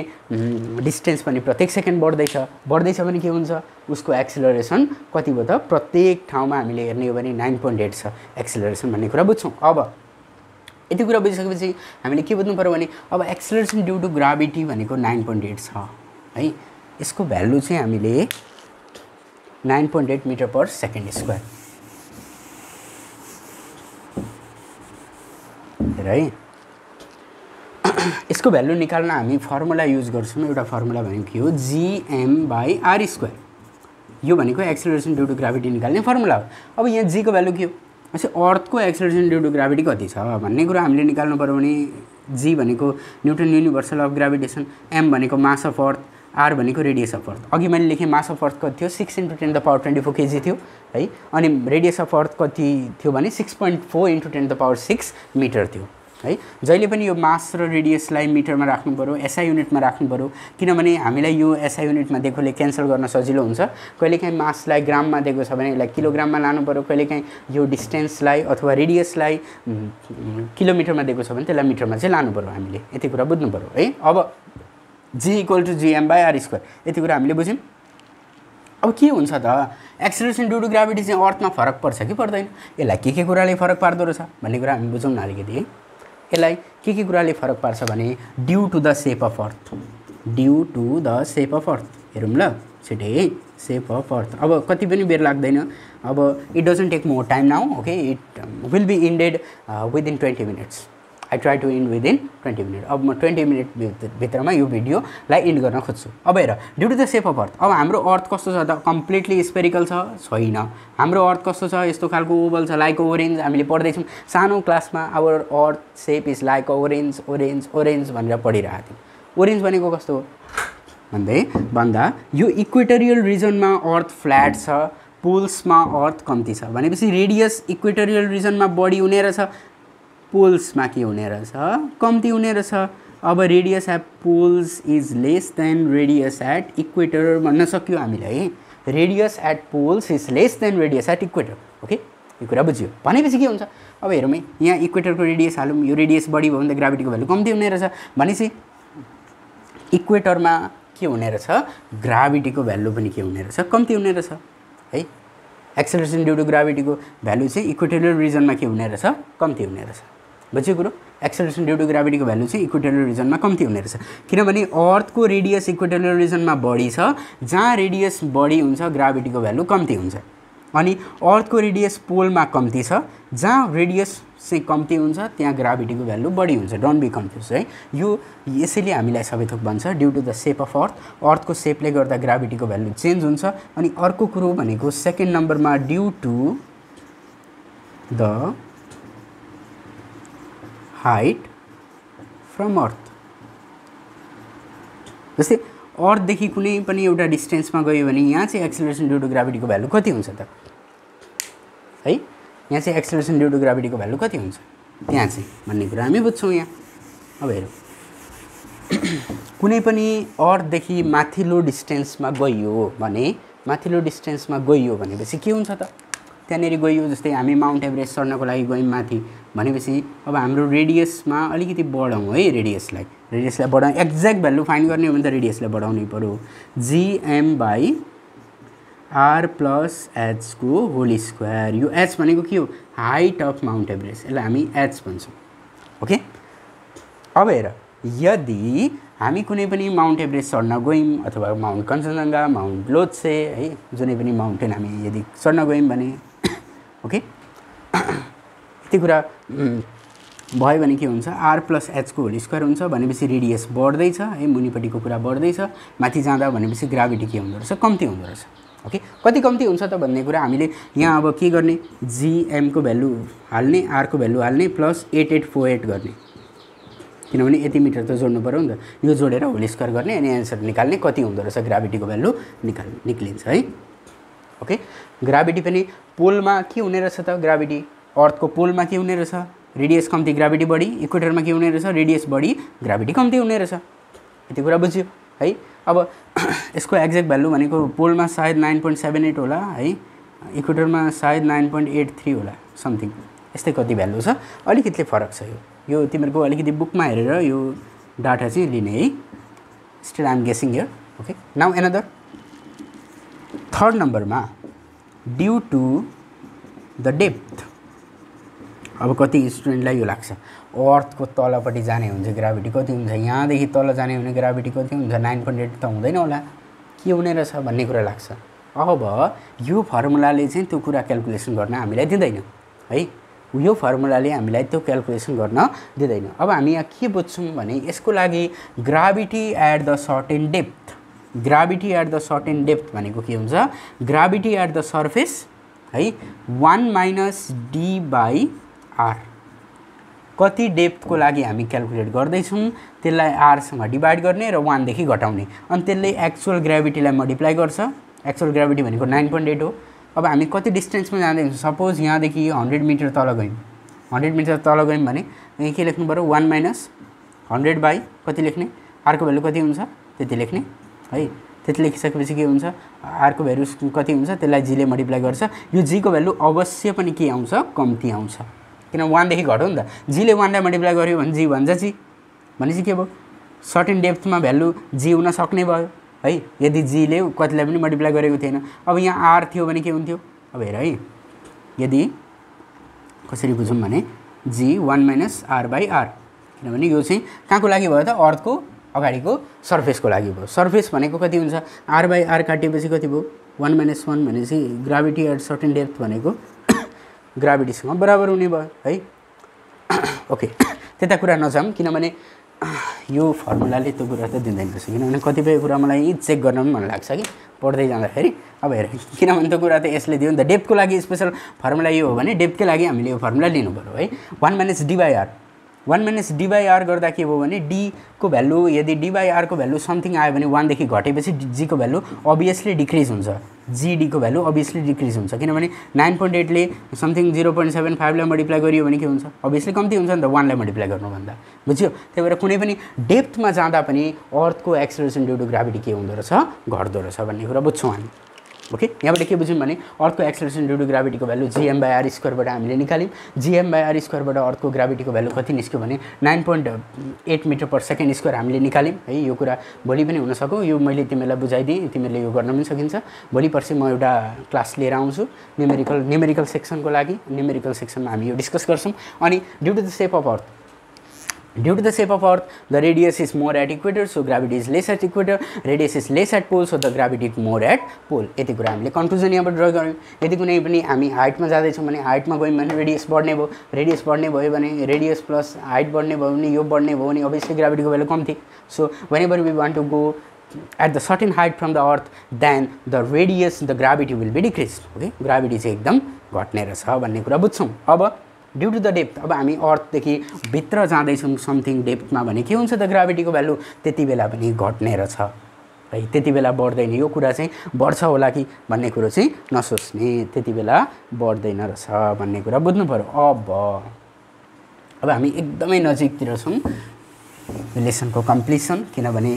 डिस्टेन्स पनि प्रत्येक सेकेन्ड बढ्दैछ भने के हुन्छ उसको एक्सेलरेसन कति भयो त प्रत्येक ठाउँमा हामीले हेर्ने हो भने 9.8 छ एक्सेलरेसन भन्ने कुरा बुझ्छौँ। अब यति कुरा बुझिसकेपछि हामीले के बुझ्नु पर्यो भने अब एक्सेलरेसन ड्यू टु ग्राभिटी भनेको 9.8 छ है यसको भ्यालु चाहिँ हामीले 9.8 मिटर पर सेकेन्ड स्क्वायर है यसको भ्यालु निकाल्न हामी फर्मुला युज गर्छौँ एउटा फर्मुला भनेको के हो gm/r²। यो भनेको एक्सेलरेसन ड्यू टु ग्राभिटी निकाल्ने फर्मुला हो। अब यहाँ g को भ्यालु के हो यसै अर्थको एक्सेलरेसन ड्यू टु ग्राभिटी कति छ भन्ने कुरा हामीले निकाल्नु पर्यो भने g भनेको newton universal of gravitation m भनेको मास अफ अर्थ r भनेको रेडियस अफ अर्थ। अघि मैले लेखेँ मास अफ अर्थ कति थियो 6 × 10⁻24 केजी थियो है अनि रेडियस अफ अर्थ कति थियो भने 6.4 × 10⁻6 मिटर थियो है। जहिले पनि यो मास र रेडियसलाई मिटरमा राख्नु पर्यो एसआई युनिटमा राख्नु पर्यो किनभने हामीलाई यो एसआई युनिटमा दिएकोले क्यान्सल गर्न सजिलो हुन्छ। कहिलेकाहीँ मासलाई ग्राममा दिएको छ भने यसलाई किलोग्राममा लानु पर्यो कहिलेकाहीँ यो डिस्टेन्सलाई अथवा रेडियसलाई किलोमिटरमा दिएको छ भने त्यसलाई मिटरमा चाहिँ लानु पर्यो हामीले यति कुरा बुझ्नु पर्यो है। अब g = gm/r²। यति कुरा हामीले बुझ्यौँ। अब के हुन्छ त एक्सेलरेसन ड्यू टु ग्राभिटी चाहिँ अर्थमा फरक पर्छ कि पर्दैन यसलाई के कुराले फरक पार्दो रहेछ भन्ने कुरा हामी बुझौँ न अलिकति। यसलाई के कुराले फरक पार्छ भने due to the shape of earth हेरौँ ल छिटै है सेप अफ अर्थ। अब कति पनि बेर लाग्दैन अब it doesn't take more time now okay it will be ended within 20 minutes. I try to end within 20 minute. अब म 20 मिनट भित्रमा यो भिडियोलाई इन्ड गर्न खोज्छु। अब हेर due to the shape of earth अब हाम्रो अर्थ कस्तो छ त कम्प्लिटली स्पेरिकल छैन हाम्रो अर्थ कस्तो छ यस्तो खालको ओभल छ लाइक ओरेन्ज हामीले पढ्दैछौँ सानो क्लासमा our earth shape is like orange भनेर पढिरहेको थियौँ। ओरेन्ज भनेको कस्तो हो भन्दा यो इक्वेटोरियल रिजनमा अर्थ फ्ल्याट छ पोल्समा अर्थ कम्ती छ भनेपछि रेडियस इक्वेटोरियल रिजनमा बढी हुने रहेछ पोल्समा के हुने रहेछ कम्ती हुने रहेछ। अब radius at poles is less than radius at equator भन्न सक्यो हामीले है radius at poles is less than radius at equator okay यो कुरा बुझ्यो भनेपछि के हुन्छ। अब हेरौँ है यहाँ इक्वेटरको रेडियस हालौँ यो रेडियस बढी भयो भने त ग्राभिटीको भ्यालु कम्ती हुने रहेछ भनेपछि इक्वेटरमा के हुने रहेछ ग्राभिटीको भ्यालु पनि के हुने रहेछ कम्ती हुने रहेछ है। एक्सेलरेसन ड्यू टु ग्राभिटीको भ्यालु चाहिँ इक्वेटोरियल रिजनमा के हुने रहेछ कम्ती हुने रहेछ बुझ्यो कुरो। एक्सेलरेसन ड्यू टु ग्राभिटीको भ्यालु चाहिँ इक्वेटोरियल रिजनमा कम्ती हुने रहेछ किनभने अर्थको रेडियस इक्वेटोरियल रिजनमा बढी छ जहाँ रेडियस बढी हुन्छ ग्राभिटीको भ्यालु कम्ती हुन्छ अनि अर्थको रेडियस पोलमा कम्ती छ जहाँ रेडियस चाहिँ कम्ती हुन्छ त्यहाँ ग्राभिटीको भ्यालु बढी हुन्छ डोन्ट बी कन्फ्युज है। यो यसैले हामीलाई सबै थोक भन्छ due to the shape of अर्थको सेपले गर्दा ग्राभिटीको भ्यालु चेन्ज हुन्छ। अनि अर्को कुरो भनेको सेकेन्ड नम्बरमा due to the height from earth जस्तै अर्थदेखि कुनै पनि एउटा डिस्टेन्समा गयो भने यहाँ चाहिँ एक्सेलरेसन ड्यू टु ग्राभिटीको भ्यालु कति हुन्छ त है यहाँ चाहिँ एक्सेलरेसन ड्यू टु ग्राभिटीको भ्यालु कति हुन्छ त्यहाँ चाहिँ भन्ने कुरा हामी बुझ्छौँ यहाँ। अब हेरौँ कुनै पनि अर्थदेखि माथिल्लो डिस्टेन्समा गइयो भनेपछि के हुन्छ त त्यहाँनेरि गइयो जस्तै हामी माउन्ट एभरेस्ट चढ्नको लागि गयौँ माथि भनेपछि अब हाम्रो रेडियसमा अलिकति बढाउँ है रेडियसलाई बढाउँ एक्ज्याक्ट भ्यालु फाइन्ड गर्ने हो भने त रेडियसलाई बढाउनै पर्यो gm/r+h को होल स्क्वायर। यो h भनेको के हो हाइट अफ माउन्ट एभरेस्ट यसलाई हामी h भन्छौँ ओके। अब हेर यदि हामी कुनै पनि माउन्ट एभरेस्ट चढ्न गयौँ अथवा माउन्ट कञ्चनजङ्घा माउन्ट लोत्से है जुनै पनि माउन्टेन हामी यदि चढ्न गयौँ भने ओके यति कुरा भयो भने के हुन्छ r+h को होल स्क्वायर हुन्छ भनेपछि रेडियस बढ्दैछ है मुनिपट्टिको कुरा बढ्दैछ माथि जाँदा भनेपछि ग्राभिटी के हुँदो रहेछ कम्ती हुँदो रहेछ ओके। कति कम्ती हुन्छ त भन्ने कुरा हामीले यहाँ अब के गर्ने gm को भ्यालु हाल्ने r को भ्यालु हाल्ने प्लस 8848 गर्ने किनभने यति मिटर त जोड्नु पर्यो नि त यो जोडेर होल स्क्वायर गर्ने अनि एन्सर निकाल्ने कति हुँदो रहेछ ग्राभिटीको भ्यालु निक्लिन्छ है ओके। ग्राभिटी पनि पोलमा के हुने रहेछ त ग्राभिटी अर्थको पोलमा के हुने रहेछ रेडियस कम्ती ग्राभिटी बढी इक्वेटरमा के हुने रहेछ रेडियस बढी ग्राभिटी कम्ती हुने रहेछ यति कुरा बुझ्यो है। अब यसको एक्ज्याक्ट भ्यालु भनेको पोलमा सायद 9.78 होला है, इक्वेटरमा सायद 9.83 होला समथिङ, यस्तै कति भ्यालु छ, अलिकति फरक छ। यो तिमीहरूको अलिकति बुकमा हेरेर यो डाटा चाहिँ लिने है। Still I am guessing here. Okay, now another third नम्बरमा ड्यू टु द डेप्थ। अब कति स्टुडेन्टलाई यो लाग्छ अर्थको तलपट्टि जाने हुन्छ ग्राभिटी कति हुन्छ, यहाँदेखि तल जाने भने ग्राभिटी कति हुन्छ, 9.8 त हुँदैन होला, के हुने रहेछ भन्ने कुरा लाग्छ। अब यो फर्मुलाले चाहिँ त्यो कुरा क्याल्कुलेसन गर्न हामीलाई दिँदैन है, यो फर्मुलाले हामीलाई त्यो क्याल्कुलेसन गर्न दिँदैन। अब हामी यहाँ के बुझ्छौँ भने यसको लागि gravity at the certain depth, gravity at the certain depth भनेको के हुन्छ, ग्राभिटी एट द सर्फेस है 1 माइनस डी बाई आर। कति डेप्थको लागि हामी क्याल्कुलेट गर्दैछौँ त्यसलाई आरसँग डिभाइड गर्ने र 1 देखि घटाउने, अनि त्यसले एक्चुअल ग्राभिटीलाई मल्टिप्लाई गर्छ। एक्चुअल ग्राभिटी भनेको 9.8 हो। अब हामी कति डिस्टेन्समा जाँदैछौँ, सपोज यहाँदेखि 100 मिटर तल गयौँ, 100 मिटर तल गयौँ भने यहाँ के लेख्नु पऱ्यो, 1 माइनस 100 बाई कति लेख्ने, आरको भ्यालु कति हुन्छ त्यति लेख्ने है। त्यति लेखिसकेपछि के हुन्छ, आरको भ्यालु कति हुन्छ त्यसलाई जीले मल्टिप्लाई गर्छ। यो जीको भ्यालु अवश्य पनि के आउँछ, कम्ती आउँछ, किन 1 देखि घट्यो नि त। जीले 1 लाई मल्टिप्लाई गर्यो भने जी भन्छ जी, भनेपछि के भयो, सर्टेन डेप्थमा भ्यालु जी हुन सक्ने भयो है, यदि जीले कतिलाई पनि मल्टिप्लाई गरेको थिएन। अब यहाँ आर थियो भने के हुन्थ्यो, अब हेर है, यदि कसरी बुझौँ भने जी 1 माइनस आर बाई आर, किनभने यो चाहिँ कहाँको लागि भयो त, अर्थको अगाडिको सर्फेसको लागि भयो। सर्फेस भनेको कति हुन्छ, आर बाई आर काटेपछि कति भयो, 1 माइनस 1 भनेपछि ग्राभिटी एट सर्टेन डेप्थ भनेको ग्राभिटीसँग बराबर हुने भयो है। ओके, त्यता कुरा नजाऊँ किनभने यो फर्मुलाले त्यो कुरा त दिँदैन रहेछ, किनभने कतिपय कुरा मलाई चेक गर्न पनि मन लाग्छ कि पढ्दै जाँदाखेरि। अब हेर, किनभने त्यो कुरा त यसले दियो नि त, डेप्थको लागि स्पेसल फर्मुला यो हो भने डेप्थकै लागि हामीले यो फर्मुला लिनु पऱ्यो है। 1 minus D by R, 1 minus D by R गर्दा के भयो भने डी को भ्यालु, यदि डी बाई आरको भ्यालु समथिङ आयो भने 1 देखि घटेपछि जीको भ्यालु अभियसली डिक्रिज हुन्छ, जीडीको भ्यालु अभियसली डिक्रिज हुन्छ, किनभने 9.8 ले समथिङ 0.75 लाई मल्टिप्लाई गरियो भने के हुन्छ, अभियसली कम्ती हुन्छ नि त 1 लाई मल्टिप्लाई गर्नुभन्दा, बुझ्यो। त्यही भएर कुनै पनि डेप्थमा जाँदा पनि अर्थको एक्सेलरेसन ड्यू टु ग्राभिटी के हुँदो रहेछ, घट्दो रहेछ भन्ने कुरा बुझ्छौँ हामी। ओके, यहाँबाट के बुझ्यौँ भने अर्थको एक्सेलरेसन ड्यू टु ग्राभिटीको भ्यालु जीएम बाई आर स्क्वायरबाट हामीले निकाल्यौँ। जीएम बाई आर स्क्वायरबाट अर्थको ग्राभिटीको भ्यालु कति निस्क्यो भने 9.8 मिटर पर सेकेन्ड स्क्वायर हामीले निकाल्यौँ है। यो कुरा भोलि पनि हुनसक्यो, यो मैले तिमीलाई बुझाइदिएँ, तिमीले यो गर्न पनि सकिन्छ। भोलि पर्सि म एउटा क्लास लिएर आउँछु न्युमेरिकल सेक्सनको लागि, न्युमेरिकल सेक्सनमा हामी यो डिस्कस गर्छौँ। अनि due to the shape of earth, due to the shape of earth the radius is more at equator, so gravity is less at equator, radius is less at pole, so the gravity is more at pole। यति कुरा हामीले conclusion यहाँबाट draw गऱ्यौँ। यदि कुनै पनि हामी हाइटमा जाँदैछौँ भने हाइटमा गयौँ भने रेडियस बढ्ने भयो, रेडियस बढ्ने भयो भने रेडियस प्लस हाइट बढ्ने भयो भने यो बढ्ने भयो भने अभियसली ग्राभिटीको भ्यालु कम्ती। So whenever we want to go at the certain height from the earth then the radius, the gravity will be decreased। Okay, gravity चाहिँ एकदम घट्ने रहेछ भन्ने कुरा बुझ्छौँ। अब ड्यू टु द डेप्थ, अब हामी अर्थदेखि भित्र जाँदैछौँ समथिङ डेप्थमा भने के हुन्छ त, ग्राभिटीको भ्यालु त्यति बेला पनि घट्ने रहेछ है, त्यति बेला बढ्दैन। यो कुरा चाहिँ बढ्छ होला कि भन्ने कुरो चाहिँ नसोच्ने, त्यति बेला बढ्दैन रहेछ भन्ने कुरा बुझ्नु पऱ्यो। अब हामी एकदमै नजिकतिर छौँ लेसनको कम्प्लिसन, किनभने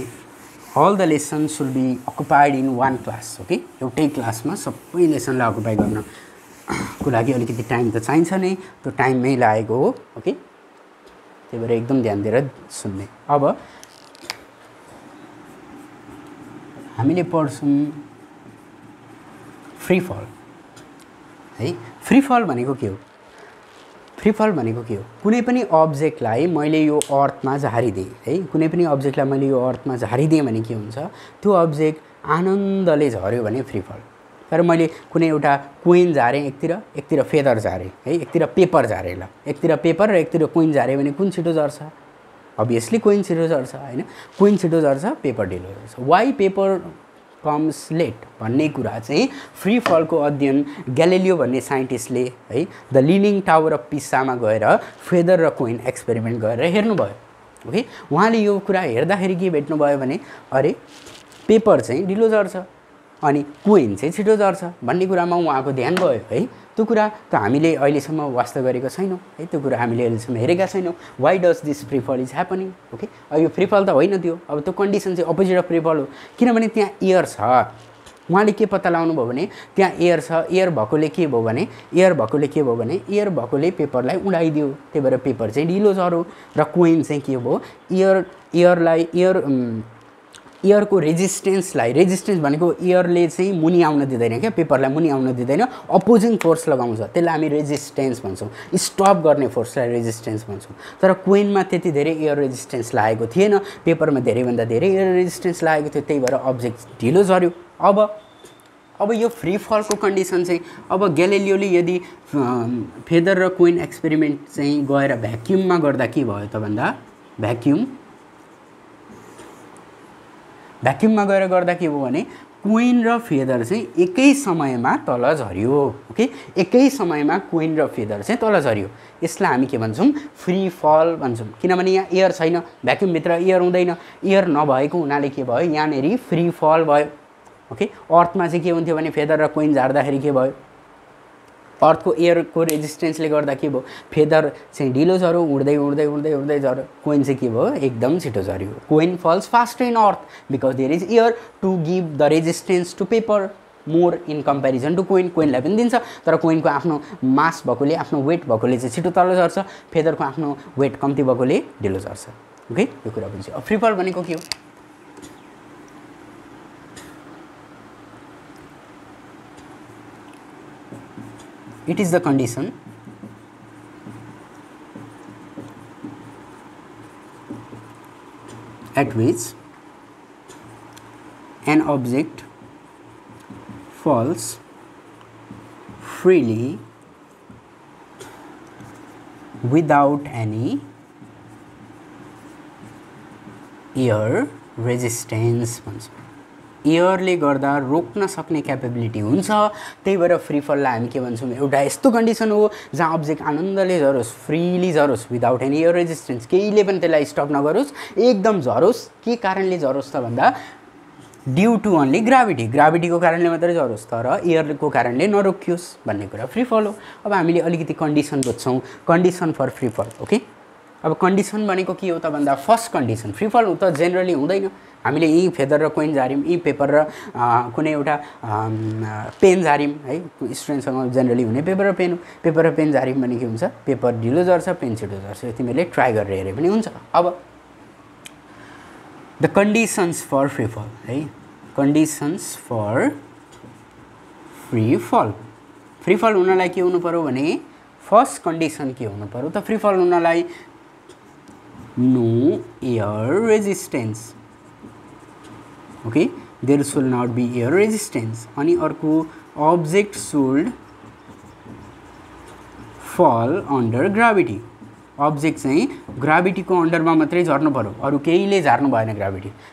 all the lesson should be occupied in 1 class. Okay, एउटै क्लासमा सबै लेसनलाई अकुपाई गर्न को लागि अलिकति टाइम त चाहिन्छ नै, त्यो टाइममै लागेको हो। ओके, त्यही भएर एकदम ध्यान दिएर सुन्ने। अब हामीले पढ्छौँ फ्री फल है। फ्री फल भनेको के हो, फ्री फल भनेको के हो, कुनै पनि अब्जेक्टलाई मैले यो अर्थमा झारिदिएँ है, कुनै पनि अब्जेक्टलाई मैले यो अर्थमा झारिदिएँ भने के हुन्छ, त्यो अब्जेक्ट आनन्दले झऱ्यो भने फ्री फल। तर मैले कुनै एउटा कोइन झारेँ एकतिर फेदर झारेँ है, एकतिर पेपर झारेँ, ल एकतिर पेपर र एकतिर कोइन झारेँ भने कुन छिटो झर्छ, अभियसली कोइन छिटो झर्छ होइन, कोइन छिटो झर्छ पेपर ढिलो झर्छ। वाइ पेपर कम्स लेट भन्ने कुरा चाहिँ फ्री फलको अध्ययन ग्यालिलियो भन्ने साइन्टिस्टले है द लिनिङ टावर अफ पिसामा गएर फेदर र कोइन एक्सपेरिमेन्ट गरेर हेर्नुभयो। ओके, उहाँले यो कुरा हेर्दाखेरि के भेट्नुभयो भने अरे पेपर चाहिँ ढिलो झर्छ अनि कोइन चाहिँ छिटो झर्छ भन्ने कुरामा उहाँको ध्यान गयो है। त्यो कुरा त हामीले अहिलेसम्म वास्ता गरेको छैनौँ है, त्यो कुरा हामीले अहिलेसम्म हेरेका छैनौँ। वाइ डज दिस फ्री फल इज ह्यापनिङ, ओके। अब यो फ्री फल त होइन त्यो, अब त्यो कन्डिसन चाहिँ अपोजिट अफ फ्री फल हो, किनभने त्यहाँ एयर छ। उहाँले के पत्ता लगाउनु भयो भने त्यहाँ एयर छ, एयर भएकोले के भयो भने एयर भएकोले पेपरलाई उडाइदियो, त्यही भएर पेपर चाहिँ ढिलो झऱ्यो। र कोइन चाहिँ के भयो, एयरको रेजिस्टेन्स भनेको एयरले चाहिँ मुनि आउन दिँदैन क्या, पेपरलाई मुनि आउन दिँदैन, अपोजिङ फोर्स लगाउँछ, त्यसलाई हामी रेजिस्टेन्स भन्छौँ, स्टप गर्ने फोर्सलाई रेजिस्टेन्स भन्छौँ। तर कोइनमा त्यति धेरै एयर रेजिस्टेन्स लागेको थिएन, पेपरमा धेरैभन्दा धेरै एयर रेजिस्टेन्स लागेको थियो, त्यही भएर अब्जेक्ट ढिलो झऱ्यो। अब यो फ्री फलको कन्डिसन चाहिँ अब ग्यालिलियोले यदि फेदर र कोइन एक्सपेरिमेन्ट चाहिँ गएर भ्याक्युममा गर्दा के भयो त भन्दा भ्याक्युममा गएर गर्दा के भयो भने कोइन र फेदर चाहिँ एकै समयमा तल झऱ्यो, ओके। एकै समयमा कोइन र फेदर चाहिँ तल झऱ्यो। यसलाई हामी के भन्छौँ, फ्री फल भन्छौँ, किनभने यहाँ एयर छैन, भ्याक्युमभित्र एयर हुँदैन, एयर नभएको हुनाले के भयो, यहाँनेरि फ्री फल भयो, ओके। अर्थमा चाहिँ के हुन्थ्यो भने फेदर र कोइन झार्दाखेरि के भयो, अर्थको एयरको रेजिस्टेन्सले गर्दा के भयो, फेदर चाहिँ ढिलो झऱ्यो, उड्दै झऱ्यो, कोइन चाहिँ के भयो, एकदम छिटो झऱ्यो। Coin falls faster in earth because there is air to give the resistance to paper more in comparison to coin. कोइनलाई पनि दिन्छ, तर कोइनको आफ्नो मास भएकोले, आफ्नो वेट भएकोले चाहिँ छिटो तल झर्छ, फेदरको आफ्नो वेट कम्ती भएकोले ढिलो झर्छ, ओके। यो कुरा बुझ्यो। अब फ्री फल भनेको के हो, it is the condition at which an object falls freely without any air resistance भन्छ। एयरले गर्दा रोक्न सक्ने क्यापेबिलिटी हुन्छ, त्यही भएर फ्री फललाई हामी के भन्छौँ, एउटा यस्तो कन्डिसन हो जहाँ अब्जेक्ट आनन्दले झरोस्, फ्रीली झरोस्, विदाउट एनी एयर रेजिस्टेन्स, केहीले पनि त्यसलाई स्टप नगरोस्, एकदम झरोस्। के कारणले झरोस् त भन्दा ड्यू टु ओन्ली ग्राभिटीको कारणले मात्रै झरोस्, तर एयरको कारणले नरोकियोस् भन्ने कुरा फ्री फल हो। अब हामीले अलिकति कन्डिसन बुझ्छौँ, कन्डिसन फर फ्री फल, ओके। अब कन्डिसन भनेको के हो त भन्दा फर्स्ट कन्डिसन, फ्री फल त जेनरली हुँदैन, हामीले यी फेदर र कोइन झार्यौँ, यी पेपर र कुनै एउटा पेन झार्यौँ है, स्टुडेन्टसँग जेनरली हुने पेपर र पेन झार्यौँ भने के हुन्छ, पेपर ढिलो झर्छ, पेन छिटो झर्छ। तिमीले ट्राई गरेर हेरे पनि हुन्छ। अब द कन्डिसन्स फर फ्री फल है, कन्डिसन्स फर फ्री फल हुनलाई के हुनु पर्यो भने फर्स्ट कन्डिसन के हुनु पर्यो त, फ्री फल हुनलाई no air resistance, okay. There should not be air resistance. अनि अर्को object should fall under gravity, object चाहिँ ग्राभिटीको अन्डरमा मात्रै झर्नु पर्यो, अरू केहीले झार्नु भएन।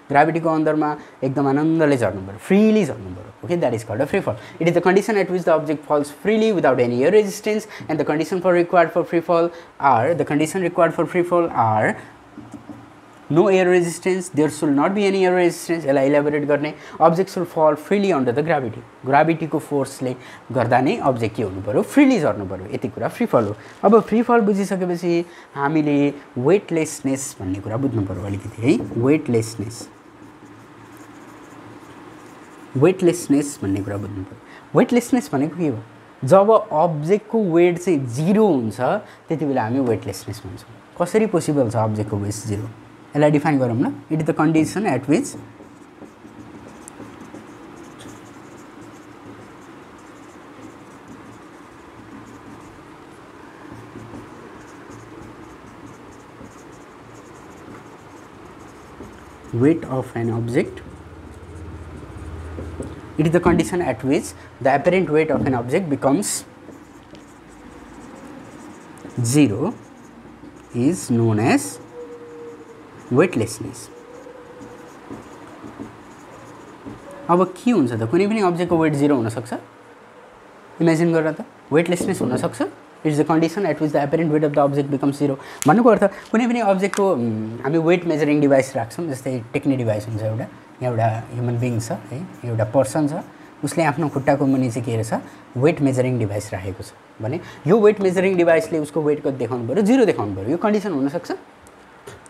ग्राभिटीको अन्डरमा एकदम आनन्दले झर्नु पर्यो, फ्रीली झर्नु पर्यो, okay. That is called a free fall. It is the condition at which the object falls freely without any air resistance and the condition required for free fall are no air resistance, there should not be any air resistance. यसलाई elaborate गर्ने, object should fall freely under the ग्राभिटीको फोर्सले गर्दा नै object के हुनु पर्यो, freely झर्नु पर्यो। यति कुरा फ्री फल हो। अब फ्री फल बुझिसकेपछि हामीले वेटलेसनेस भन्ने कुरा बुझ्नु पर्यो अलिकति है। वेटलेसनेस भन्ने कुरा बुझ्नु पर्यो। वेटलेसनेस भनेको के हो, जब अब्जेक्टको वेट चाहिँ 0 हुन्छ त्यति बेला हामी वेटलेसनेस भन्छौँ। कसरी पोसिबल छ अब्जेक्टको वेट 0, यसलाई डिफाइन गरौँ न। It is the condition at which weight of an object, it is the condition at which the apparent weight of an object becomes 0 is known as weightlessness. अब के हुन्छ त, कुनै पनि अब्जेक्टको वेट 0 हुन सक्छ, इमेजिन गरेर त वेटलेसनेस हुन सक्छ। It is the condition at which the apparent weight of the object becomes 0 भन्नुको अर्थ कुनै पनि अब्जेक्टको हामी वेट मेजरिङ डिभाइस राख्छौँ, जस्तै टेक्ने डिभाइस हुन्छ एउटा, यहाँ एउटा ह्युमन बिङ छ है, एउटा पर्सन छ, उसले आफ्नो खुट्टाको मुनि चाहिँ के रहेछ वेट मेजरिङ डिभाइस राखेको छ भने यो वेट मेजरिङ डिभाइसले उसको वेट कति देखाउनु पऱ्यो, 0 देखाउनु पऱ्यो। यो कन्डिसन हुनसक्छ?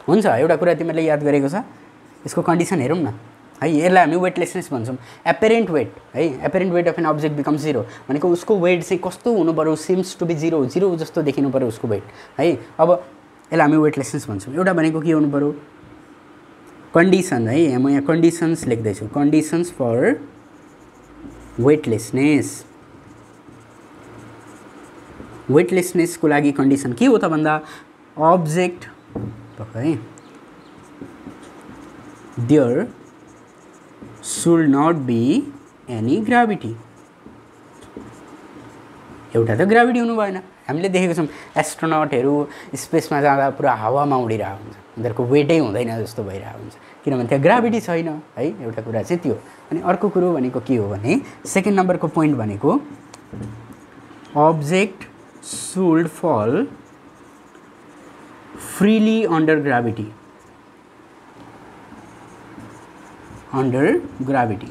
हुन्छ। एउटा कुरा तिमीले याद गरेको छ, यसको कन्डिसन हेरौँ न है। यसलाई हामी वेटलेसनेस भन्छौँ। एपेरेन्ट वेट है, apparent weight of an object become 0 भनेको उसको वेट चाहिँ कस्तो हुनु पऱ्यो, सिम्स टु बी 0 0 जस्तो देखिनु पऱ्यो उसको वेट है। अब यसलाई हामी वेटलेसनेस भन्छौँ। एउटा भनेको के हुनु पऱ्यो कन्डिसन है, म यहाँ कन्डिसन्स लेख्दैछु, कन्डिसन्स फर वेटलेसनेस। वेटलेसनेसको लागि कन्डिसन के हो त भन्दा अब्जेक्ट है there should not be any gravity। एउटा त ग्राभिटी हुनु भएन। हामीले देखेको छौँ एस्ट्रोनटहरू स्पेसमा जाँदा पुरा हावामा उडिरहेको हुन्छ, उनीहरूको वेटै हुँदैन जस्तो भइरहेको हुन्छ किनभने त्यहाँ ग्राभिटी छैन है। एउटा कुरा चाहिँ त्यो। अनि अर्को कुरो भनेको के हो भने सेकेन्ड नम्बरको पोइन्ट भनेको object should fall freely under gravity. Under gravity,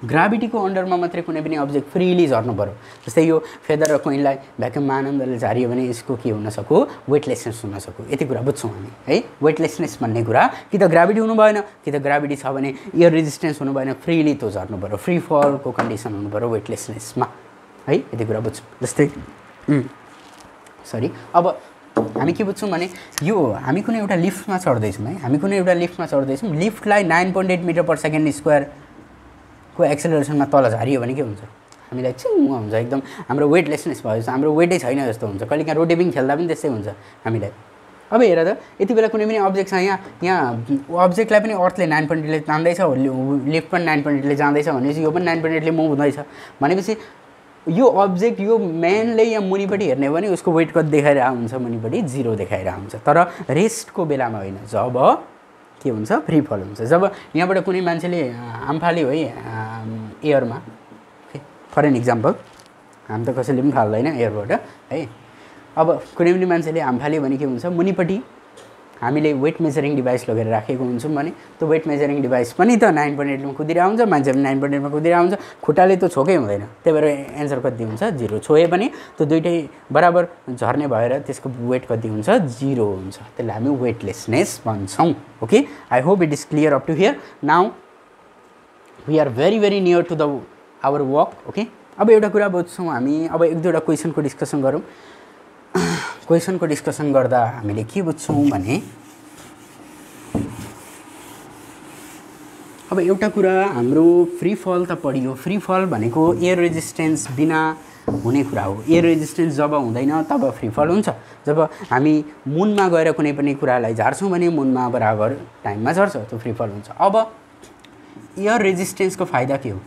ग्राभिटीको अन्डरमा मात्रै कुनै पनि अब्जेक्ट फ्रिली झर्नु पऱ्यो। जस्तै यो फेदर र कोइनलाई भ्याक्युममा आनन्दले झारियो भने यसको के हुन सक्यो वेटलेसनेस हुन सक्यो। यति कुरा बुझ्छौँ हामी है। वेटलेसनेस भन्ने कुरा कि त ग्राभिटी हुनु भएन कि त ग्राभिटी छ भने एयर रेजिस्टेन्स हुनु भएन, फ्रिली त्यो झर्नु पऱ्यो, फ्री फलको कन्डिसन हुनु पऱ्यो वेटलेसनेसमा है। यति कुरा बुझ्छौँ। जस्तै सरी अब हामी के बुझ्छौँ भने यो हामी कुनै एउटा लिफ्टमा चढ्दैछौँ है, हामी कुनै एउटा लिफ्टमा चढ्दैछौँ, लिफ्टलाई 9.8 मिटर पर सेकेन्ड स्क्वायरको एक्सेलरेसनमा तल झारियो भने के हुन्छ, हामीलाई चिङ्ग हुन्छ, एकदम हाम्रो वेटलेसनेस भयो जस्तो, हाम्रो वेटै छैन जस्तो हुन्छ। कहिले काहीँ रोटेपिङ खेल्दा पनि त्यस्तै हुन्छ हामीलाई। अब हेर त यति बेला कुनै पनि अब्जेक्ट छ यहाँ अब्जेक्टलाई पनि अर्थले 9.8ले तान्दैछ, लिफ्ट पनि 9.8ले जाँदैछ भनेपछि यो पनि 9.8ले मुभ हुँदैछ भनेपछि यो अब्जेक्ट यो म्यानले यहाँ मुनिपट्टि हेर्ने हो भने उसको वेट कति देखाइरहेको हुन्छ, मुनिपट्टि 0 देखाइरहेको हुन्छ। तर रेस्टको बेलामा होइन, जब के हुन्छ फ्री फल हुन्छ। जब यहाँबाट कुनै मान्छेले आम्फाल्यो है एयरमा, फर एन इक्जाम्पल, हामी त कसैले पनि फाल्दैन एयरबाट है। अब कुनै पनि मान्छेले आम्फाल्यो भने के हुन्छ, मुनिपट्टि हामीले वेट मेजरिङ डिभाइस लगेर राखेको हुन्छौँ भने त्यो वेट मेजरिङ डिभाइस पनि त 9.8मा कुदिरहेको हुन्छ, मान्छे पनि 9.8मा कुदिरहेको हुन्छ, खुट्टाले त छोकै हुँदैन। त्यही भएर एन्सर कति हुन्छ 0। छोए पनि त्यो दुइटै बराबर झर्ने भएर त्यसको वेट कति हुन्छ 0 हुन्छ। त्यसलाई हामी वेटलेसनेस भन्छौँ। Okay, I hope it is clear up to here. Now we are very near to the our work. Okay, अब एउटा कुरा बुझ्छौँ हामी। अब एक दुईवटा क्वेसनको डिस्कसन गरौँ। क्वेसनको डिस्कसन गर्दा हामीले के बुझ्छौँ भने अब एउटा कुरा हाम्रो फ्री फल त पढियो। फ्री फल भनेको एयर रेजिस्टेन्स बिना हुने कुरा हो। एयर रेजिस्टेन्स जब हुँदैन तब फ्री फल हुन्छ। जब हामी मुनमा गएर कुनै पनि कुरालाई झार्छौँ भने मुनमा बराबर टाइममा झर्छ, त्यो फ्री फल हुन्छ। अब एयर रेजिस्टेन्सको फाइदा के हो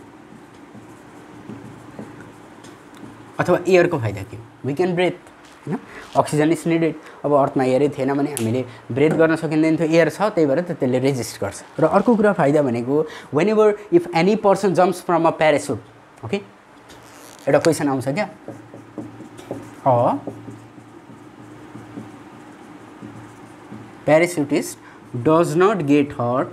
अथवा एयरको फाइदा के हो? वी क्यान ब्रेथ होइन, अक्सिजन इज निडेड। अब अर्थमा एयरै थिएन भने हामीले ब्रेथ गर्न सकिँदैन थियो, एयर छ, त्यही भएर त त्यसले रेजिस्ट गर्छ। र अर्को कुरा फाइदा भनेको whenever if any person jumps from a parachute, okay, एउटा क्वेसन आउँछ क्या, parachutist does not get hurt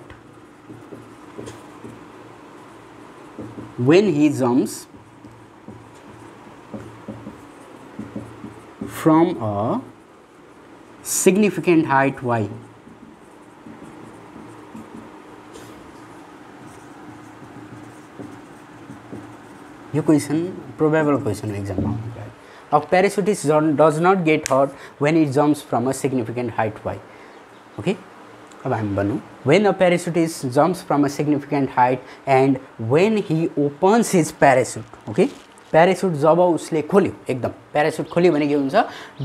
when he jumps from a significant height y. यो क्वेसन प्रोबेबल क्वेसन एक्जाममा आउनु पर्यो। अब parachutist does not get hurt when it jumps from a significant height y. Okay, अब हामी भन्नु when a parachutist jumps from a significant height and when he opens his parachute. Okay, parachute जब उसले खोल्यो, एकदम प्यारासुट खोल्यो भने के हुन्छ,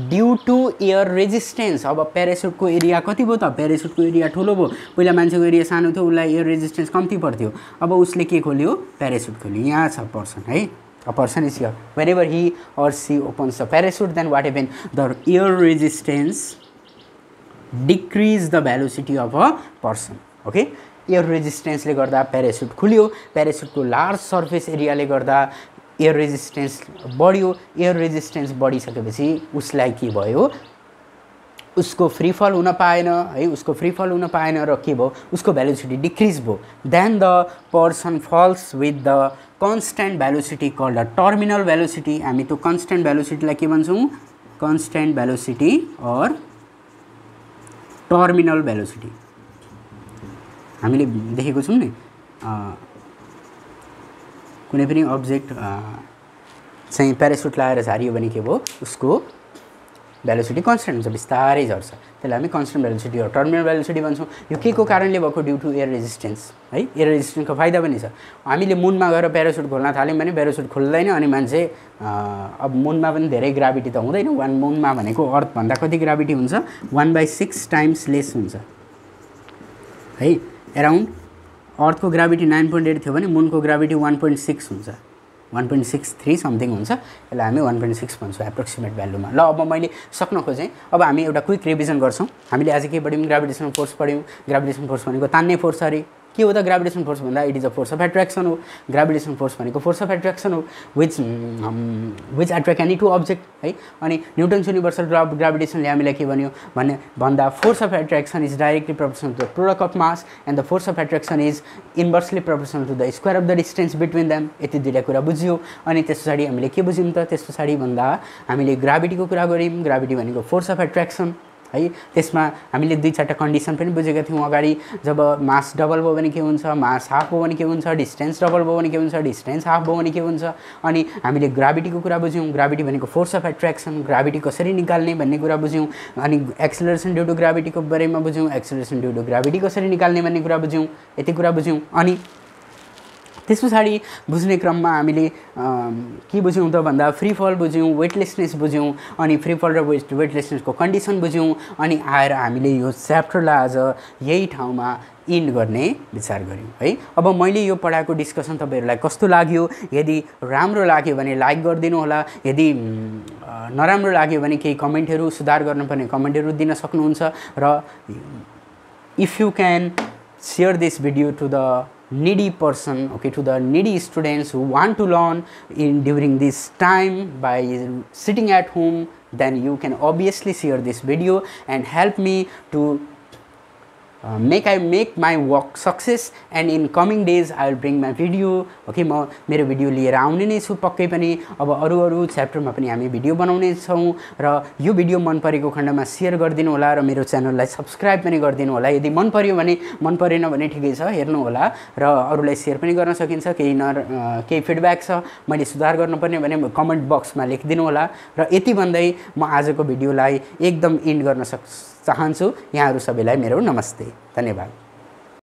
ड्यू टु एयर रेजिस्टेन्स। अब प्यारासुटको एरिया कति भयो त? प्यारासुटको एरिया ठुलो भयो, पहिला मान्छेको एरिया सानो थियो, उसलाई एयर रेजिस्टेन्स कम्ती पर्थ्यो। अब उसले के खोल्यो? प्यारासुट खोल्यो। यहाँ छ पर्सन है, a person is here. Whenever he or she opens the parachute, then what happens? The air resistance decrease the velocity of a person. Okay, air रेजिस्टेन्सले गर्दा प्यारासुट खुल्यो, प्यारासुटको लार्ज सर्फेस एरियाले गर्दा एयर रेजिस्टेन्स बढ्यो। Air resistance बढिसकेपछि उसलाई के भयो? उसको फ्री फल हुन पाएन है, उसको फ्री फल हुन पाएन र के भयो उसको भेलोसिटी डिक्रिज भयो, then the person falls with the constant velocity called the terminal velocity. हामी त्यो कन्स्टेन्ट भेलोसिटीलाई के भन्छौँ, constant velocity or terminal velocity. हामीले देखेको छौँ नि कुनै पनि अब्जेक्ट चाहिँ प्यारासुट लगाएर झारियो भने के भयो उसको भेलोसिटी कन्स्टेन्ट हुन्छ, बिस्तारै झर्छ, त्यसलाई हामी कन्स्टेन्ट भेलोसिटी हो टर्मिनल भेलोसिटी भन्छौँ। यो के को कारणले भएको, ड्यू टु एयर रेजिस्टेन्स है। एयर रेजिस्टेन्सको फाइदा पनि छ, हामीले मुनमा गएर प्यारासुट खोल्न थाल्यौँ भने प्यारासुट खोल्दैन अनि मान्छे अब मुनमा पनि धेरै ग्राभिटी त हुँदैन, मुनमा भनेको अर्थभन्दा कति ग्राभिटी हुन्छ 1/6 टाइम्स लेस हुन्छ है। एराउन्ड अर्थको ग्राभिटी 9.8 थियो भने मुनको ग्राभिटी 1.6 हुन्छ, 1.63 समथिङ हुन्छ, यसलाई हामी 1.6 भन्छौँ एप्रोक्सिमेट भ्यालुमा। ल अब मैले सक्न खोजेँ, अब हामी एउटा क्विक रिभिजन गर्छौँ। हामीले आज के पढ्यौँ, ग्राभिटेसनल फोर्स पढ्यौँ। ग्राभिटेसनल फोर्स भनेको तान्ने फोर्स अरे के हो त ग्राभिटेसन फोर्स भन्दा, it is a force of attraction हो। ग्राभिटेसन फोर्स भनेको फोर्स अफ एट्र्याक्सन हो which attract any two object है। अनि न्युटन्स युनिभर्सल लअ अफ ग्राभिटेसनले हामीलाई के भन्यो भन्दा force of attraction is directly proportional to the product of mass and the force of attraction is inversely proportional to the square of the distance between them. यति दुईवटा कुरा बुझ्यो। अनि त्यस पछाडि हामीले के बुझ्यौँ त, त्यस पछाडि भन्दा हामीले ग्राभिटीको कुरा गऱ्यौँ। ग्राभिटी भनेको फोर्स अफ एट्र्याक्सन है। त्यसमा हामीले 2-4टा कन्डिसन पनि बुझेका थियौँ अगाडि। जब मास डबल भयो भने के हुन्छ, मास हाफ भयो भने के हुन्छ, डिस्टेन्स डबल भयो भने के हुन्छ, डिस्टेन्स हाफ भयो भने के हुन्छ। अनि हामीले ग्राभिटीको कुरा बुझ्यौँ। ग्राभिटी भनेको फोर्स अफ एट्र्याक्सन, ग्राभिटी कसरी निकाल्ने भन्ने कुरा बुझ्यौँ। अनि एक्सेलरेसन ड्यू टु ग्राभिटीको बारेमा बुझ्यौँ, एक्सेलरेसन ड्यू टु ग्राभिटी कसरी निकाल्ने भन्ने कुरा बुझ्यौँ। यति कुरा बुझ्यौँ। अनि त्यस पछाडि बुझ्ने क्रममा हामीले के बुझ्यौँ त भन्दा फ्री फल बुझ्यौँ, वेटलेसनेस बुझ्यौँ, अनि फ्री फल र वेटलेसनेसको कन्डिसन बुझ्यौँ। अनि आएर हामीले यो च्याप्टरलाई आज यही ठाउँमा इन्ड गर्ने विचार गऱ्यौँ है। अब मैले यो पढाएको डिस्कसन तपाईँहरूलाई कस्तो लाग्यो, यदि राम्रो लाग्यो भने लाइक गरिदिनु होला, यदि नराम्रो लाग्यो भने केही कमेन्टहरू सुधार गर्नुपर्ने कमेन्टहरू दिन सक्नुहुन्छ। र if you can share this video to the needy person, okay, to the needy students who want to learn during this time by sitting at home, then you can obviously share this video and help me to make my work success, and in coming days I will bring my video. Okay, म मेरो video लिएर आउने नै छु पक्कै पनि। अब अरू च्याप्टरमा पनि हामी भिडियो बनाउने छौँ र यो भिडियो मन परेको खण्डमा शेयर गरिदिनु होला र मेरो च्यानललाई सब्स्क्राइब पनि गरिदिनु होला। यदि मन पर्यो भने, मन परेन भने ठिकै छ, हेर्नु होला र अरूलाई शेयर पनि गर्न सकिन्छ। केही फिडब्याक छ, मैले सुधार गर्नुपर्ने भने कमेन्ट बक्समा लेखिदिनु होला। र यति भन्दै म आजको भिडियोलाई एकदम इन्ड गर्न चाहन्छु। यहाँहरू सबैलाई मेरो नमस्ते, धन्यवाद।